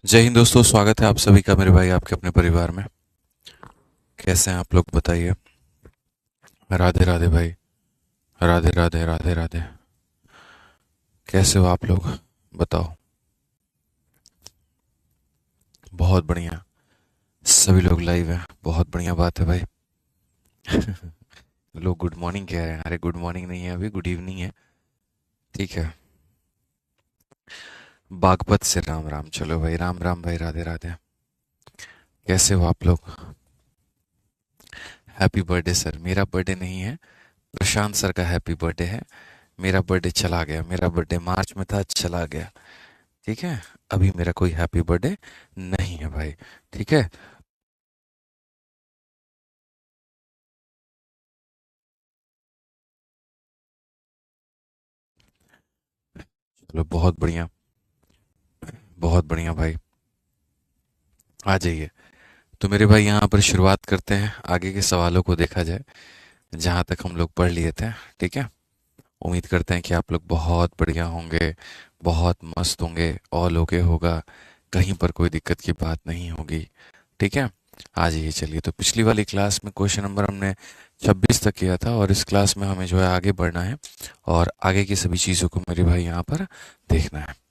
जय हिंद दोस्तों, स्वागत है आप सभी का मेरे भाई आपके अपने परिवार में। कैसे हैं आप लोग बताइए। राधे राधे भाई। राधे राधे राधे राधे। कैसे हो आप लोग बताओ। बहुत बढ़िया। सभी लोग लाइव हैं, बहुत बढ़िया बात है भाई। लोग गुड मॉर्निंग कह रहे हैं, अरे गुड मॉर्निंग नहीं है, अभी गुड इवनिंग है। ठीक है। बागपत से राम राम, चलो भाई राम राम भाई, राधे राधे। कैसे हो आप लोग। हैप्पी बर्थडे सर, मेरा बर्थडे नहीं है, प्रशांत सर का हैप्पी बर्थडे है। मेरा बर्थडे चला गया, मेरा बर्थडे मार्च में था, चला गया। ठीक है। अभी मेरा कोई हैप्पी बर्थडे नहीं है भाई। ठीक है। चलो बहुत बढ़िया। बहुत बढ़िया भाई। आ जाइए। तो मेरे भाई यहाँ पर शुरुआत करते हैं, आगे के सवालों को देखा जाए जहाँ तक हम लोग पढ़ लिए थे। ठीक है। उम्मीद करते हैं कि आप लोग बहुत बढ़िया होंगे, बहुत मस्त होंगे, ऑल ओके होगा, कहीं पर कोई दिक्कत की बात नहीं होगी। ठीक है। आ जाइए। चलिए, तो पिछली वाली क्लास में क्वेश्चन नंबर हमने 26 तक किया था और इस क्लास में हमें जो है आगे बढ़ना है और आगे की सभी चीज़ों को मेरे भाई यहाँ पर देखना है।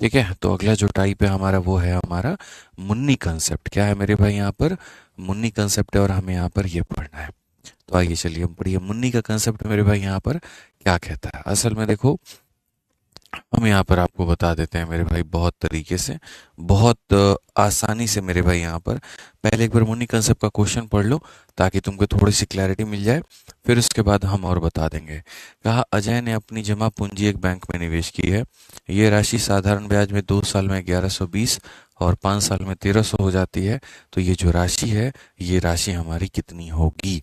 ठीक है। तो अगला जो टाइप है हमारा वो है हमारा मुन्नी कंसेप्ट। क्या है मेरे भाई यहाँ पर, मुन्नी कंसेप्ट है और हमें यहाँ पर ये पढ़ना है। तो आइए चलिए हम पढ़िए मुन्नी का कंसेप्ट मेरे भाई यहाँ पर क्या कहता है। असल में देखो, हम यहाँ पर आपको बता देते हैं मेरे भाई बहुत तरीके से, बहुत आसानी से मेरे भाई यहाँ पर। पहले एक बार मुन्नी कंसेप्ट का क्वेश्चन पढ़ लो ताकि तुमको थोड़ी सी क्लैरिटी मिल जाए, फिर उसके बाद हम और बता देंगे। कहा, अजय ने अपनी जमा पूंजी एक बैंक में निवेश की है। ये राशि साधारण ब्याज में 2 साल में 1120 और 5 साल में 1300 हो जाती है। तो ये जो राशि है, ये राशि हमारी कितनी होगी।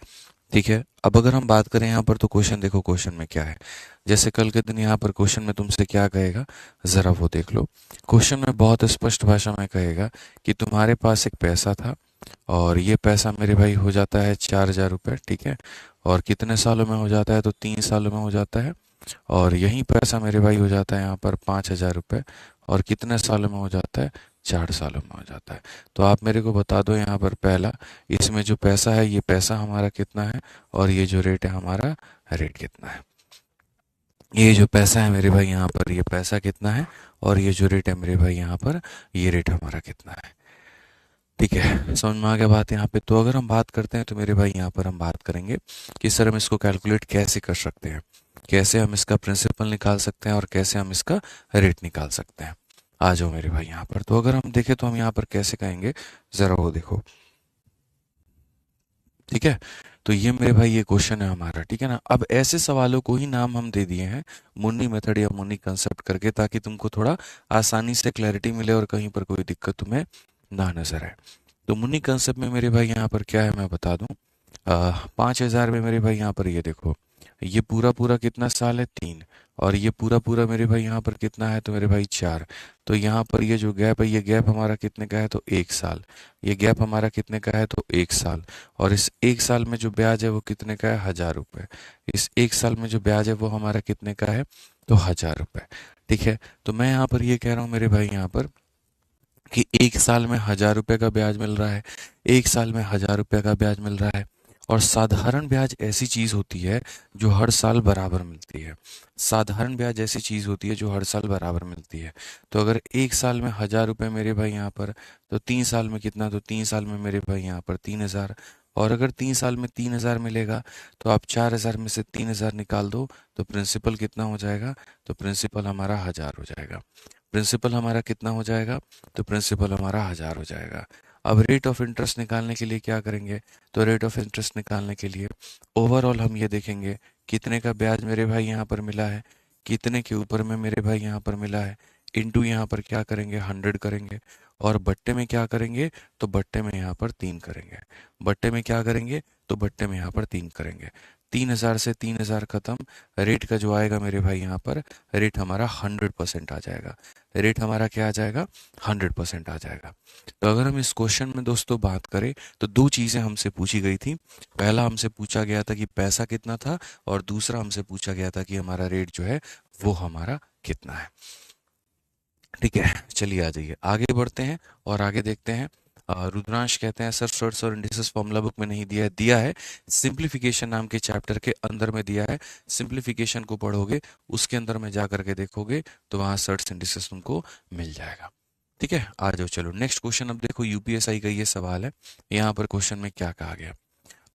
ठीक है। अब अगर हम बात करें यहाँ पर, तो क्वेश्चन देखो, क्वेश्चन में क्या है। जैसे कल के दिन यहाँ पर क्वेश्चन में तुमसे क्या कहेगा, जरा वो देख लो। क्वेश्चन में बहुत स्पष्ट भाषा में कहेगा कि तुम्हारे पास एक पैसा था और ये पैसा मेरे भाई हो जाता है 4,000 रुपये। ठीक है। और कितने सालों में हो जाता है, तो 3 सालों में हो जाता है। और यही पैसा मेरे भाई हो जाता है यहाँ पर 5,000 रुपये और कितने सालों में हो जाता है, 4 सालों में हो जाता है। तो आप मेरे को बता दो यहाँ पर, पहला, इसमें जो पैसा है ये पैसा हमारा कितना है और ये जो रेट है हमारा, रेट कितना है। ये जो पैसा है मेरे भाई यहाँ पर, ये पैसा कितना है और ये जो रेट है मेरे भाई यहाँ पर, ये रेट हमारा कितना है। ठीक है, समझ में आ गया बात यहाँ पे। तो अगर हम बात करते हैं तो मेरे भाई यहाँ पर हम बात करेंगे कि सर हम इसको कैलकुलेट कैसे कर सकते हैं, कैसे हम इसका प्रिंसिपल निकाल सकते हैं और कैसे हम इसका रेट निकाल सकते हैं। आ जाओ मेरे भाई यहाँ पर। तो अगर हम देखें तो हम यहाँ पर कैसे कहेंगे, जरा वो देखो। ठीक है। तो ये मेरे भाई ये क्वेश्चन है हमारा। ठीक है ना। अब ऐसे सवालों को ही नाम हम दे दिए हैं मुन्नी मेथड या मुन्नी कंसेप्ट करके, ताकि तुमको थोड़ा आसानी से क्लैरिटी मिले और कहीं पर कोई दिक्कत तुम्हें ना नजर आए। तो मुन्नी कंसेप्ट में मेरे भाई यहाँ पर क्या है मैं बता दूं। 5,000 में मेरे भाई यहाँ पर ये देखो, ये पूरा पूरा कितना साल है, 3। और ये पूरा पूरा मेरे भाई यहाँ पर कितना है, तो मेरे भाई 4। तो यहाँ पर ये जो गैप है, ये गैप हमारा कितने का है, तो 1 साल। ये गैप हमारा कितने का है, तो 1 साल। और इस 1 साल में जो ब्याज है वो कितने का है, 1,000 रुपये। इस 1 साल में जो ब्याज है वो हमारा कितने का है, तो 1,000 रुपये। ठीक है। तो मैं यहाँ पर ये कह रहा हूँ मेरे भाई यहाँ पर कि 1 साल में 1,000 रुपये का ब्याज मिल रहा है, 1 साल में 1,000 रुपये का ब्याज मिल रहा है। और साधारण ब्याज ऐसी चीज होती है जो हर साल बराबर मिलती है। साधारण ब्याज ऐसी चीज होती है जो हर साल बराबर मिलती है। तो अगर 1 साल में 1,000 रुपये मेरे भाई यहाँ पर, तो 3 साल में कितना, तो 3 साल में मेरे भाई यहाँ पर 3,000। और अगर 3 साल में 3,000 मिलेगा, तो आप 4,000 में से 3,000 निकाल दो, तो प्रिंसिपल कितना हो जाएगा, तो प्रिंसिपल हमारा 1,000 हो जाएगा। प्रिंसिपल हमारा कितना हो जाएगा, तो प्रिंसिपल हमारा 1,000 हो जाएगा। अब रेट ऑफ इंटरेस्ट निकालने के लिए क्या करेंगे, तो रेट ऑफ इंटरेस्ट निकालने के लिए ओवरऑल हम ये देखेंगे कितने का ब्याज मेरे भाई यहाँ पर मिला है, कितने के ऊपर में मेरे भाई यहाँ पर मिला है, इनटू यहाँ पर क्या करेंगे, 100 करेंगे। और बट्टे में क्या करेंगे, तो बट्टे में यहाँ पर 3 करेंगे। बट्टे में क्या करेंगे, तो बट्टे में यहाँ पर 3 करेंगे। 3,000 से 3,000 खत्म। रेट का जो आएगा मेरे भाई यहाँ पर, रेट हमारा 100% आ जाएगा। रेट हमारा क्या आ जाएगा, 100% आ जाएगा। तो अगर हम इस क्वेश्चन में दोस्तों बात करें, तो दो चीजें हमसे पूछी गई थी। पहला हमसे पूछा गया था कि पैसा कितना था, और दूसरा हमसे पूछा गया था कि हमारा रेट जो है वो हमारा कितना है। ठीक है, चलिए आ जाइए, आगे बढ़ते हैं और आगे देखते हैं। रुद्रांश कहते हैं सर फ्लड्स और इंडिसेस फॉर्मूला बुक में नहीं दिया है। दिया है, सिंप्लीफिकेशन नाम के चैप्टर के अंदर में दिया है। सिंप्लीफिकेशन को पढ़ोगे, उसके अंदर में जा करके देखोगे तो वहाँ सर्ट्स इंडिसेस तुमको मिल जाएगा। ठीक है, आ जाओ, चलो नेक्स्ट क्वेश्चन। अब देखो यूपीएसआई का ये सवाल है, यहाँ पर क्वेश्चन में क्या कहा गया।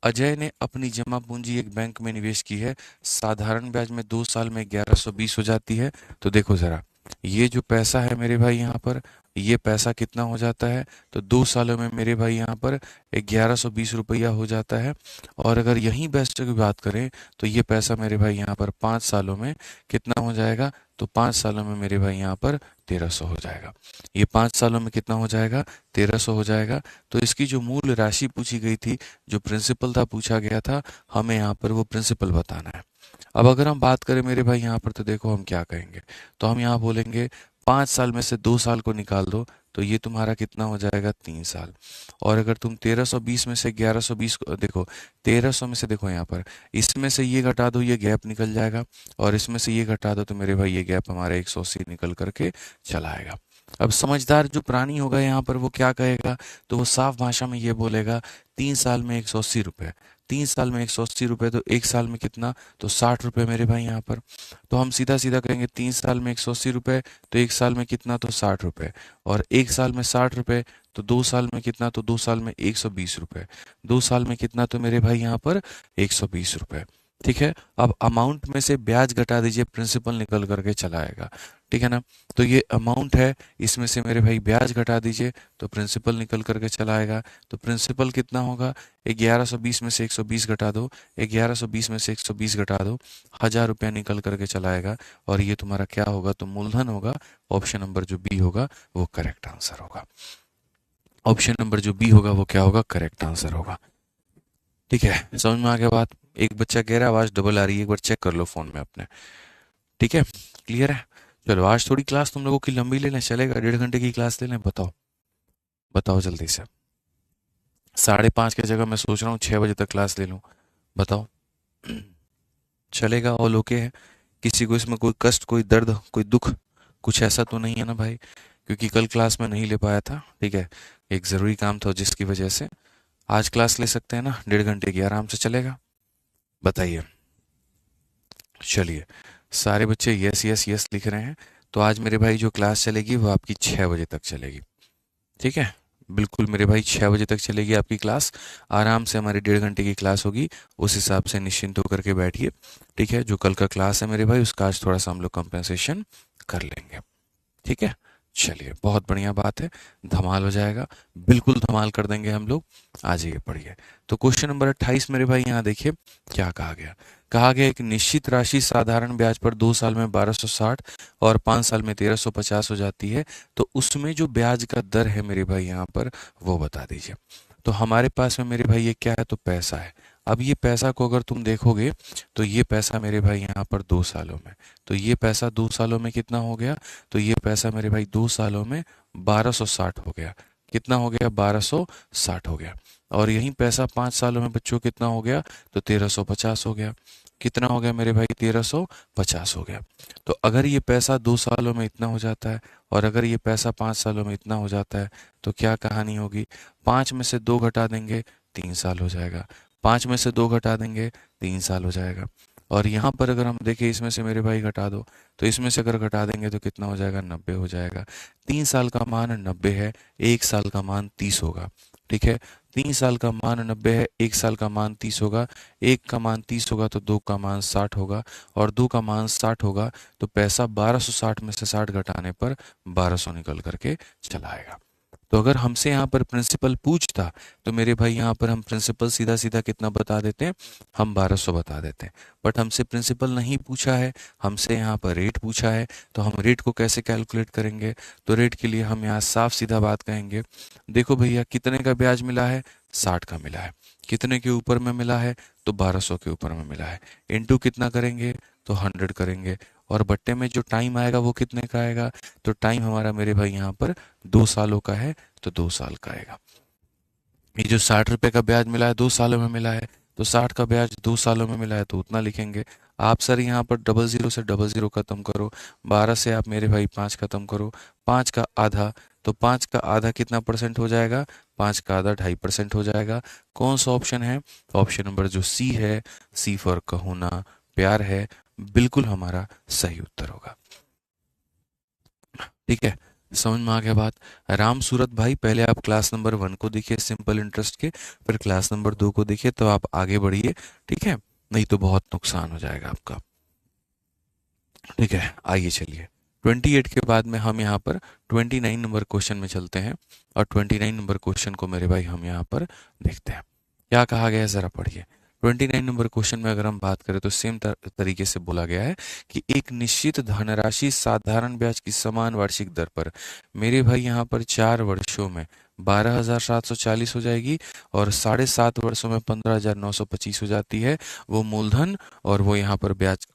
अजय ने अपनी जमा पूंजी एक बैंक में निवेश की है, साधारण ब्याज में 2 साल में 1120 हो जाती है। तो देखो जरा, ये जो पैसा है मेरे भाई यहाँ पर, ये पैसा कितना हो जाता है, तो 2 सालों में मेरे भाई यहाँ पर 1120 रुपया हो जाता है। और अगर यहीं बेस्ट की बात करें तो ये पैसा मेरे भाई यहाँ पर 5 सालों में कितना हो जाएगा, तो 5 सालों में मेरे भाई यहाँ पर 1300 हो जाएगा। ये 5 सालों में कितना हो जाएगा, 1300 हो जाएगा। तो इसकी जो मूल राशि पूछी गई थी, जो प्रिंसिपल था पूछा गया था, हमें यहाँ पर वो प्रिंसिपल बताना है। अब अगर हम बात करें मेरे भाई यहाँ पर, तो देखो हम क्या कहेंगे, तो हम यहाँ बोलेंगे 5 साल में से 2 साल को निकाल दो, तो ये तुम्हारा कितना हो जाएगा, 3 साल। और अगर तुम 1320 में से 1120 को देखो, 1300 में से देखो यहाँ पर, इसमें से ये घटा दो, ये गैप निकल जाएगा, और इसमें से ये घटा दो तो मेरे भाई ये गैप हमारे 180 निकल करके चला आएगा। अब समझदार जो प्राणी होगा यहाँ पर वो क्या कहेगा, तो वो साफ भाषा में ये बोलेगा 3 साल में 180 रुपये, 3 साल में 180 रुपये, तो 1 साल में कितना, तो 60 रुपये मेरे भाई यहाँ पर। तो हम सीधा सीधा कहेंगे 3 साल में 180 रुपये, तो 1 साल में कितना, तो 60 रुपये। और 1 साल में 60 रुपये, तो 2 साल में कितना, तो 2 साल में 120 रुपये। 2 साल में कितना, तो मेरे भाई यहाँ पर 120 रुपये। ठीक है, अब अमाउंट में से ब्याज घटा दीजिए, प्रिंसिपल निकल करके चला आएगा। ठीक है ना, तो ये अमाउंट है, इसमें से मेरे भाई ब्याज घटा दीजिए तो प्रिंसिपल निकल करके चला आएगा। तो प्रिंसिपल कितना होगा, 1120 में से 120 घटा दो, 1120 में से 120 घटा दो, 1000 रुपया निकल करके चला आएगा। और ये तुम्हारा क्या होगा, तो मूलधन होगा। ऑप्शन नंबर जो बी होगा वो करेक्ट आंसर होगा। ऑप्शन नंबर जो बी होगा वो क्या होगा, करेक्ट आंसर होगा। ठीक है, समझ में आ गया बात। एक बच्चा कह रहा है आवाज डबल आ रही है, एक बार चेक कर लो फोन में अपने। ठीक है, क्लियर है। चलो आज थोड़ी क्लास तुम लोगों की लंबी ले लें, चलेगा? 1.5 घंटे की क्लास ले लें, बताओ बताओ जल्दी से। 5:30 की जगह मैं सोच रहा हूँ 6 बजे तक क्लास ले लूँ, बताओ चलेगा? ऑल ओके है? किसी को इसमें कोई कष्ट, कोई दर्द, कोई दुख, कुछ ऐसा तो नहीं है ना भाई? क्योंकि कल क्लास में नहीं ले पाया था, ठीक है, एक ज़रूरी काम था जिसकी वजह से। आज क्लास ले सकते हैं ना, 1.5 घंटे की, आराम से चलेगा? बताइए। चलिए, सारे बच्चे यस यस यस लिख रहे हैं। तो आज मेरे भाई जो क्लास चलेगी वो आपकी 6 बजे तक चलेगी। ठीक है, बिल्कुल मेरे भाई 6 बजे तक चलेगी आपकी क्लास। आराम से हमारी 1.5 घंटे की क्लास होगी, उस हिसाब से निश्चिंत होकर के बैठिए। ठीक है, जो कल का क्लास है मेरे भाई उसका आज थोड़ा सा हम लोग कंपेंसेशन कर लेंगे। ठीक है, चलिए बहुत बढ़िया बात है, धमाल हो जाएगा, बिल्कुल धमाल कर देंगे हम लोग। आ जाइए पढ़िए। तो क्वेश्चन नंबर 28 मेरे भाई यहाँ देखिए क्या कहा गया। कहा गया एक निश्चित राशि साधारण ब्याज पर 2 साल में 1260 और 5 साल में 1350 हो जाती है, तो उसमें जो ब्याज का दर है मेरे भाई यहाँ पर वो बता दीजिए। तो हमारे पास में मेरे भाई ये क्या है, तो पैसा है। अब ये पैसा को अगर तुम देखोगे तो ये पैसा मेरे भाई यहाँ पर 2 सालों में, तो ये पैसा 2 सालों में कितना हो गया, तो ये पैसा मेरे भाई 2 सालों में 1260 हो गया। कितना हो गया, 1260 हो गया। और यही पैसा 5 सालों में बच्चों कितना हो गया, तो 1350 हो गया। कितना हो गया मेरे भाई, 1350 हो गया। तो अगर ये पैसा 2 सालों में इतना हो जाता है और अगर ये पैसा 5 सालों में इतना हो जाता है, तो क्या कहानी होगी, 5 में से 2 घटा देंगे 3 साल हो जाएगा, 5 में से 2 घटा देंगे 3 साल हो जाएगा। और यहाँ पर अगर हम देखें, इसमें से मेरे भाई घटा दो, तो इसमें से अगर घटा देंगे तो कितना हो जाएगा, 90 हो जाएगा। 3 साल का मान 90 है, 1 साल का मान 30 होगा। ठीक है, 3 साल का मान 90 है, 1 साल का मान 30 होगा। 1 का मान 30 होगा तो 2 का मान 60 होगा, और 2 का मान 60 होगा तो पैसा 1260 में से 60 घटाने पर 1200 निकल करके चला आएगा। तो अगर हमसे यहाँ पर प्रिंसिपल पूछता तो मेरे भाई यहाँ पर हम प्रिंसिपल सीधा सीधा कितना बता देते हैं, हम 1200 बता देते हैं। बट हमसे प्रिंसिपल नहीं पूछा है, हमसे यहाँ पर रेट पूछा है, तो हम रेट को कैसे कैलकुलेट करेंगे, तो रेट के लिए हम यहाँ साफ सीधा बात कहेंगे, देखो भैया कितने का ब्याज मिला है, 60 का मिला है। कितने के ऊपर में मिला है, तो 1200 के ऊपर में मिला है। इनटू कितना करेंगे, तो 100 करेंगे। और बट्टे में जो टाइम आएगा वो कितने का आएगा, तो टाइम हमारा मेरे भाई यहाँ पर 2 सालों का है, तो 2 साल का आएगा। ये जो 60 रुपए का ब्याज मिला है 2 सालों में मिला है, तो 60 का ब्याज 2 सालों में मिला है तो उतना लिखेंगे। आप सर यहाँ पर डबल ज़ीरो से डबल ज़ीरो खत्म करो, 12 से आप मेरे भाई 5 खत्म करो, 5 का आधा, तो 5 का आधा कितना परसेंट हो जाएगा, 5 का आधा 2.5% हो जाएगा। कौन सा ऑप्शन है, ऑप्शन नंबर जो सी है, सी फॉर कहो ना प्यार है, बिल्कुल हमारा सही उत्तर होगा। ठीक है, समझ में आ गया बात। राम सूरत भाई, पहले आप क्लास नंबर 1 को देखिए सिंपल इंटरेस्ट के, फिर क्लास नंबर 2 को देखिए, तो आप आगे बढ़िए। ठीक है, नहीं तो बहुत नुकसान हो जाएगा आपका। ठीक है, आइए चलिए 28 के बाद में हम यहाँ पर 29 नंबर क्वेश्चन में चलते हैं, और 29 नंबर क्वेश्चन को मेरे भाई हम यहाँ पर देखते हैं क्या कहा गया है, ज़रा पढ़िए। 29 नंबर क्वेश्चन में अगर हम बात करें तो सेम तरीके से बोला गया है कि एक निश्चित धनराशि साधारण ब्याज की समान वार्षिक दर पर मेरे भाई यहाँ पर 4 वर्षों में 12,740 हो जाएगी, और 7.5 वर्षों में 15,925 हो जाती है। वो मूलधन और वो यहाँ पर ब्याज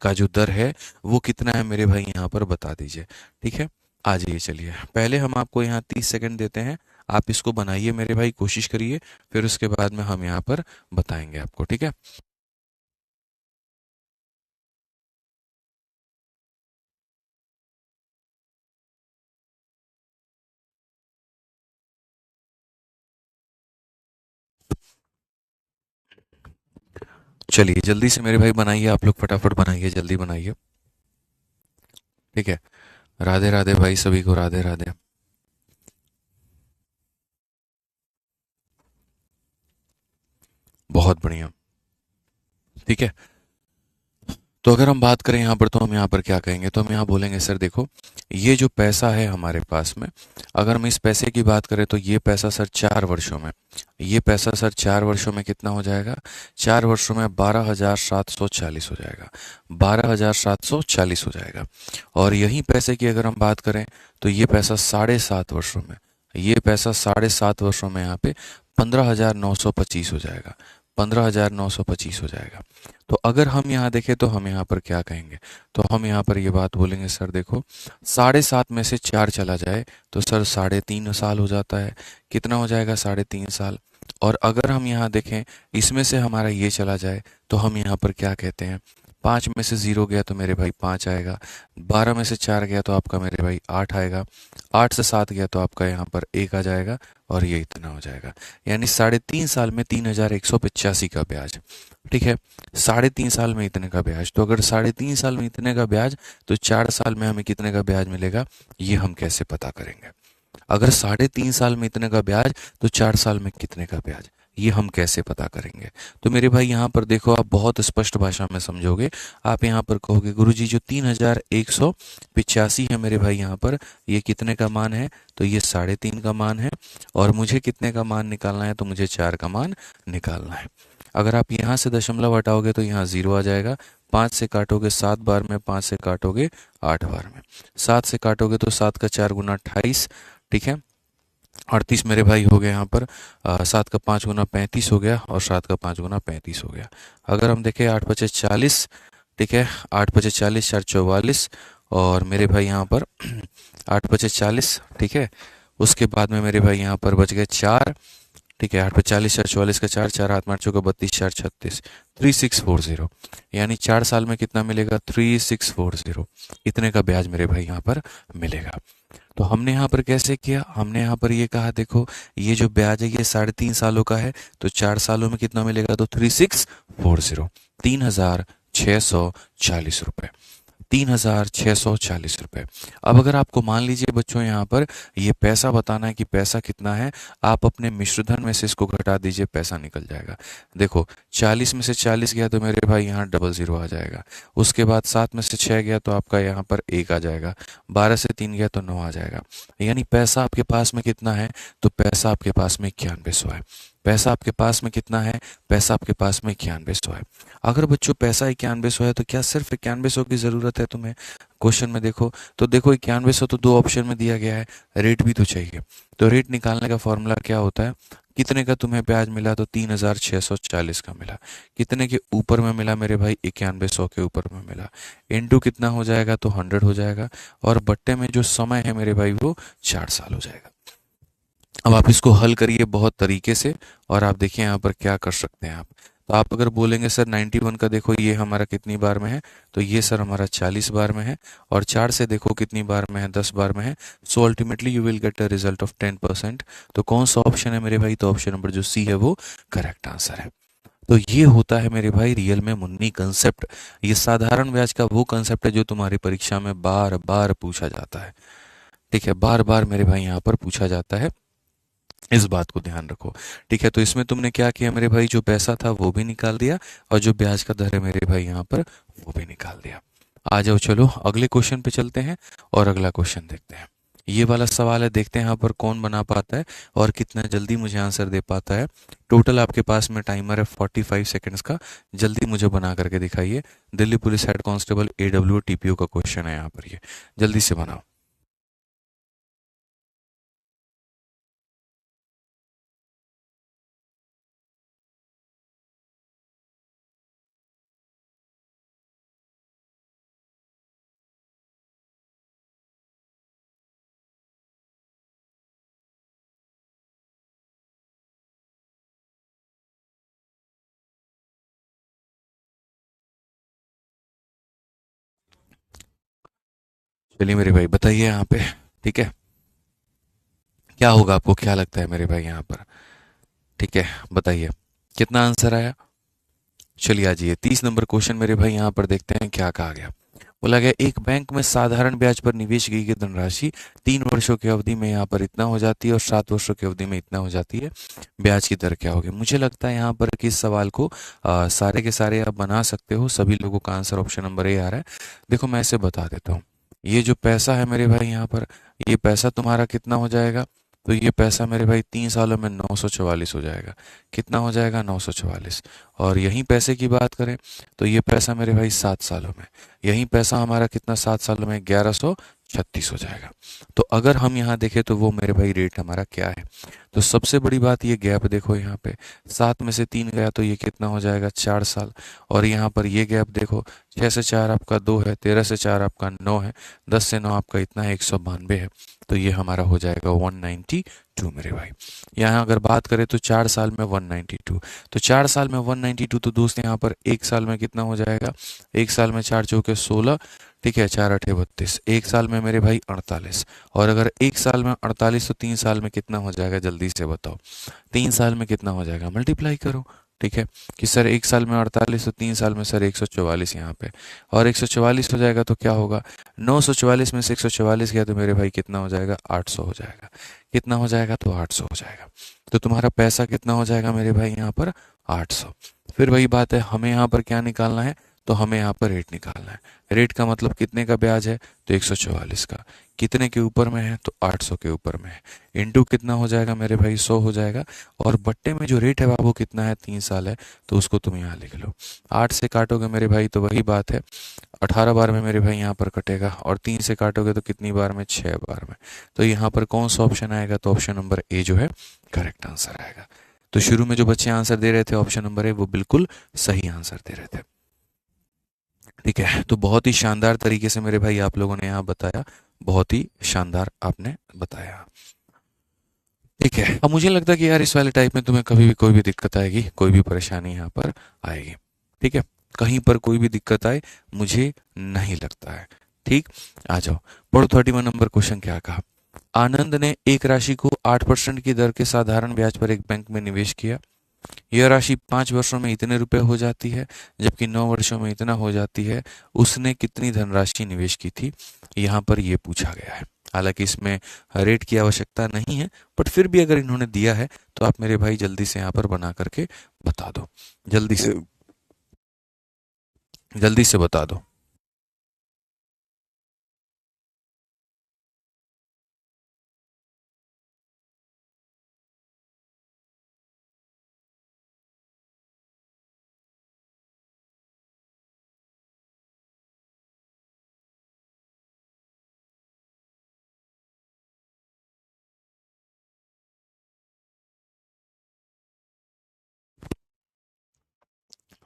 का जो दर है वो कितना है मेरे भाई यहाँ पर बता दीजिए। ठीक है, आ जाइए चलिए, पहले हम आपको यहाँ 30 सेकंड देते हैं, आप इसको बनाइए मेरे भाई, कोशिश करिए, फिर उसके बाद में हम यहाँ पर बताएंगे आपको। ठीक है, चलिए जल्दी से मेरे भाई बनाइए, आप लोग फटाफट बनाइए, जल्दी बनाइए। ठीक है, राधे राधे भाई, सभी को राधे राधे। बहुत बढ़िया। ठीक है, तो अगर हम बात करें यहाँ पर, तो हम यहाँ पर क्या कहेंगे, तो हम यहाँ बोलेंगे सर देखो, ये जो पैसा है हमारे पास में, अगर हम इस पैसे की बात करें तो ये पैसा सर 4 वर्षों में, ये पैसा सर 4 वर्षों में कितना हो जाएगा, 4 वर्षों में 12,740 हो जाएगा, 12,740 हो जाएगा। और यही पैसे की अगर हम बात करें तो ये पैसा 7.5 वर्षों में, ये पैसा 7.5 वर्षों में यहाँ पे 15,925 हो जाएगा, 15,925 हो जाएगा। तो अगर हम यहाँ देखें तो हम यहाँ पर क्या कहेंगे, तो हम यहाँ पर ये बात बोलेंगे सर देखो, 7.5 में से 4 चला जाए तो सर 3.5 साल हो जाता है, कितना हो जाएगा, 3.5 साल। और अगर हम यहाँ देखें इसमें से हमारा ये चला जाए तो हम यहाँ पर क्या कहते हैं, 5 में से 0 गया तो मेरे भाई 5 आएगा, 12 में से 4 गया तो आपका मेरे भाई 8 आएगा, 8 से 7 गया तो आपका यहाँ पर 1 आ जाएगा, और ये इतना हो जाएगा। यानी 3.5 साल में 3,185 का ब्याज। ठीक है, 3.5 साल में इतने का ब्याज, तो अगर 3.5 साल में इतने का ब्याज, तो 4 साल में हमें कितने का ब्याज मिलेगा, ये हम कैसे पता करेंगे। अगर 3.5 साल में इतने का ब्याज, तो 4 साल में कितने का ब्याज, ये हम कैसे पता करेंगे। तो मेरे भाई यहाँ पर देखो, आप बहुत स्पष्ट भाषा में समझोगे, आप यहाँ पर कहोगे गुरुजी जो 3,185 है मेरे भाई यहाँ पर, ये कितने का मान है, तो ये 3.5 का मान है, और मुझे कितने का मान निकालना है, तो मुझे 4 का मान निकालना है। अगर आप यहाँ से दशमलव हटाओगे तो यहाँ 0 आ जाएगा, 5 से काटोगे 7 बार में, 5 से काटोगे 8 बार में, 7 से काटोगे तो 7 का 4 गुना 28। ठीक है, 38 मेरे भाई हो गए यहाँ पर, 7 का 5 गुना 35 हो गया, और 7 का 5 गुना 35 हो गया। अगर हम देखें 8 पचे 40, ठीक है, 8 पचे 40, 4 44, और मेरे भाई यहाँ पर 8 पचे 40, ठीक है, उसके बाद में मेरे भाई यहाँ पर बच गए 4। ठीक है, 8 पे 40, 4 44 का 4, 4 हाथ में 8 चौका 32, 4 36, 3640, यानी 4 साल में कितना मिलेगा, 3640, इतने का ब्याज मेरे भाई यहाँ पर मिलेगा। तो हमने यहाँ पर कैसे किया, हमने यहाँ पर ये कहा देखो, ये जो ब्याज है ये 3.5 सालों का है, तो 4 सालों में कितना मिलेगा, तो 3640, 3,640 रुपये, 3,640 रुपये। अब अगर आपको मान लीजिए बच्चों यहाँ पर ये पैसा बताना है कि पैसा कितना है, आप अपने मिश्रधन में से इसको घटा दीजिए, पैसा निकल जाएगा। देखो 40 में से 40 गया तो मेरे भाई यहाँ 00 आ जाएगा, उसके बाद 7 में से 6 गया तो आपका यहाँ पर 1 आ जाएगा, 12 से 3 गया तो 9 आ जाएगा। यानी पैसा आपके पास में कितना है, तो पैसा आपके पास में 9100 है। पैसा आपके पास में कितना है, पैसा आपके पास में 9100 है। अगर बच्चों पैसा 9100 है तो क्या सिर्फ 9100 की ज़रूरत है तुम्हें, क्वेश्चन में देखो तो देखो 9100 तो 2 ऑप्शन में दिया गया है, रेट भी तो चाहिए। तो रेट निकालने का फॉर्मूला क्या होता है, कितने का तुम्हें ब्याज मिला, तो 3,640 का मिला, कितने के ऊपर में मिला मेरे भाई, 9100 के ऊपर में मिला, इनटू कितना हो जाएगा, तो 100 हो जाएगा, और बट्टे में जो समय है मेरे भाई वो 4 साल हो जाएगा। अब आप इसको हल करिए बहुत तरीके से, और आप देखिए यहाँ पर क्या कर सकते हैं आप। तो आप अगर बोलेंगे सर 91 का देखो ये हमारा कितनी बार में है, तो ये सर हमारा 40 बार में है, और 4 से देखो कितनी बार में है, 10 बार में है। So ultimately you will get a result of 10%। तो कौन सा ऑप्शन है मेरे भाई? तो ऑप्शन नंबर जो सी है वो करेक्ट आंसर है। तो ये होता है मेरे भाई रियल में मुन्नी कंसेप्ट। ये साधारण ब्याज का वो कंसेप्ट है जो तुम्हारी परीक्षा में बार बार पूछा जाता है। ठीक है, बार बार मेरे भाई यहाँ पर पूछा जाता है, इस बात को ध्यान रखो। ठीक है, तो इसमें तुमने क्या किया मेरे भाई, जो पैसा था वो भी निकाल दिया, और जो ब्याज का दर है मेरे भाई यहाँ पर वो भी निकाल दिया। आ जाओ, चलो अगले क्वेश्चन पे चलते हैं और अगला क्वेश्चन देखते हैं। ये वाला सवाल है, देखते हैं यहाँ पर कौन बना पाता है और कितना जल्दी मुझे आंसर दे पाता है। टोटल आपके पास में टाइमर है 45 सेकेंड्स का, जल्दी मुझे बना करके दिखाइए। Delhi police head constable AWO TPO का क्वेश्चन है यहाँ पर, ये जल्दी से बनाओ। चलिए मेरे भाई बताइए यहाँ पे। ठीक है, क्या होगा, आपको क्या लगता है मेरे भाई यहाँ पर? ठीक है, बताइए कितना आंसर आया। चलिए आ जाइए 30 नंबर क्वेश्चन मेरे भाई, यहाँ पर देखते हैं क्या कहा गया। बोला गया एक बैंक में साधारण ब्याज पर निवेश की गई धनराशि 3 वर्षों की अवधि में यहाँ पर इतना हो जाती है और 7 वर्षों की अवधि में इतना हो जाती है। ब्याज की दर क्या होगी? मुझे लगता है यहाँ पर कि इस सवाल को सारे के सारे आप बना सकते हो। सभी लोगों का आंसर ऑप्शन नंबर ए आ रहा है। देखो मैं इसे बता देता हूँ। ये जो पैसा है मेरे भाई यहाँ पर, ये पैसा तुम्हारा कितना हो जाएगा? तो ये पैसा मेरे भाई 3 सालों में 944 हो जाएगा। कितना हो जाएगा? 944। और यहीं पैसे की बात करें तो ये पैसा मेरे भाई 7 सालों में, यही पैसा हमारा कितना 7 सालों में? 1136 हो जाएगा। तो अगर हम यहाँ देखें तो वो मेरे भाई रेट हमारा क्या है? तो सबसे बड़ी बात ये गैप देखो यहाँ पे, 7 में से 3 गया तो ये कितना हो जाएगा? 4 साल। और यहाँ पर ये गैप देखो, 6 से 4 आपका 2 है, 13 से 4 आपका 9 है, 10 से 9 आपका इतना है 192 है। तो ये हमारा हो जाएगा 192 मेरे भाई। यहाँ अगर बात करें तो 4 साल में 192, तो 4 साल में 192, तो दोस्त यहाँ पर 1 साल में कितना हो जाएगा? 1 साल में 4 चौके 16, ठीक है, 4 8 32, 1 साल में मेरे भाई 48। और अगर 1 साल में 48 तो 3 साल में कितना हो जाएगा? जल्दी से बताओ, 3 साल में कितना हो जाएगा? मल्टीप्लाई करो। ठीक है, कि सर 1 साल में 48 तो 3 साल में सर 144 यहाँ पे, और 144 हो जाएगा तो क्या होगा? 944 में से 144 गया तो मेरे भाई कितना हो जाएगा? 800 हो जाएगा। कितना हो जाएगा? तो 800 हो जाएगा। तो तुम्हारा पैसा कितना हो जाएगा मेरे भाई यहाँ पर? 800। फिर वही बात है, हमें यहाँ पर क्या निकालना है? तो हमें यहाँ पर रेट निकालना है। रेट का मतलब कितने का ब्याज है? तो 144 का। कितने के ऊपर में है? तो 800 के ऊपर में है। इंटू कितना हो जाएगा मेरे भाई? 100 हो जाएगा। और बट्टे में जो रेट है वो कितना है? 3 साल है, तो उसको तुम यहाँ लिख लो। 8 से काटोगे मेरे भाई तो वही बात है, 18 बार में मेरे भाई यहाँ पर कटेगा, और 3 से काटोगे तो कितनी बार में? 6 बार में। तो यहाँ पर कौन सा ऑप्शन आएगा? तो ऑप्शन नंबर ए जो है करेक्ट आंसर आएगा। तो शुरू में जो बच्चे आंसर दे रहे थे ऑप्शन नंबर ए, वो बिल्कुल सही आंसर दे रहे थे। ठीक है, तो बहुत ही शानदार तरीके से मेरे भाई आप लोगों ने यहाँ बताया, बहुत ही शानदार आपने बताया। ठीक है, अब मुझे लगता है कि यार इस वाले टाइप में तुम्हें कभी भी कोई भी दिक्कत आएगी, कोई भी परेशानी यहाँ पर आएगी। ठीक है, कहीं पर कोई भी दिक्कत आए मुझे नहीं लगता है। ठीक, आ जाओ, पढ़ो 31 नंबर क्वेश्चन क्या कहा। आनंद ने एक राशि को 8% की दर के साधारण ब्याज पर एक बैंक में निवेश किया। यह राशि 5 वर्षों में इतने रुपए हो जाती है, जबकि 9 वर्षों में इतना हो जाती है। उसने कितनी धनराशि निवेश की थी? यहाँ पर यह पूछा गया है। हालांकि इसमें रेट की आवश्यकता नहीं है, बट फिर भी अगर इन्होंने दिया है तो आप मेरे भाई जल्दी से यहाँ पर बना करके बता दो। जल्दी से, जल्दी से बता दो।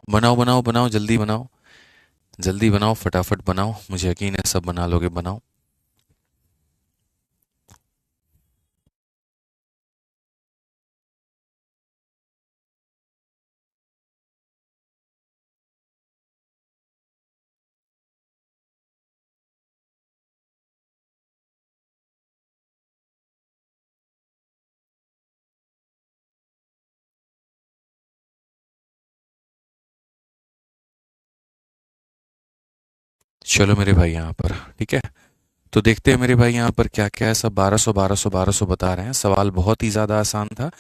बनाओ बनाओ बनाओ, जल्दी बनाओ, जल्दी बनाओ, फटाफट बनाओ, मुझे यकीन है सब बना लोगे, बनाओ। चलो मेरे भाई यहाँ पर, ठीक है, तो देखते हैं मेरे भाई यहाँ पर क्या क्या है। सब 1200 1200 1200 बता रहे हैं। सवाल बहुत ही ज़्यादा आसान था।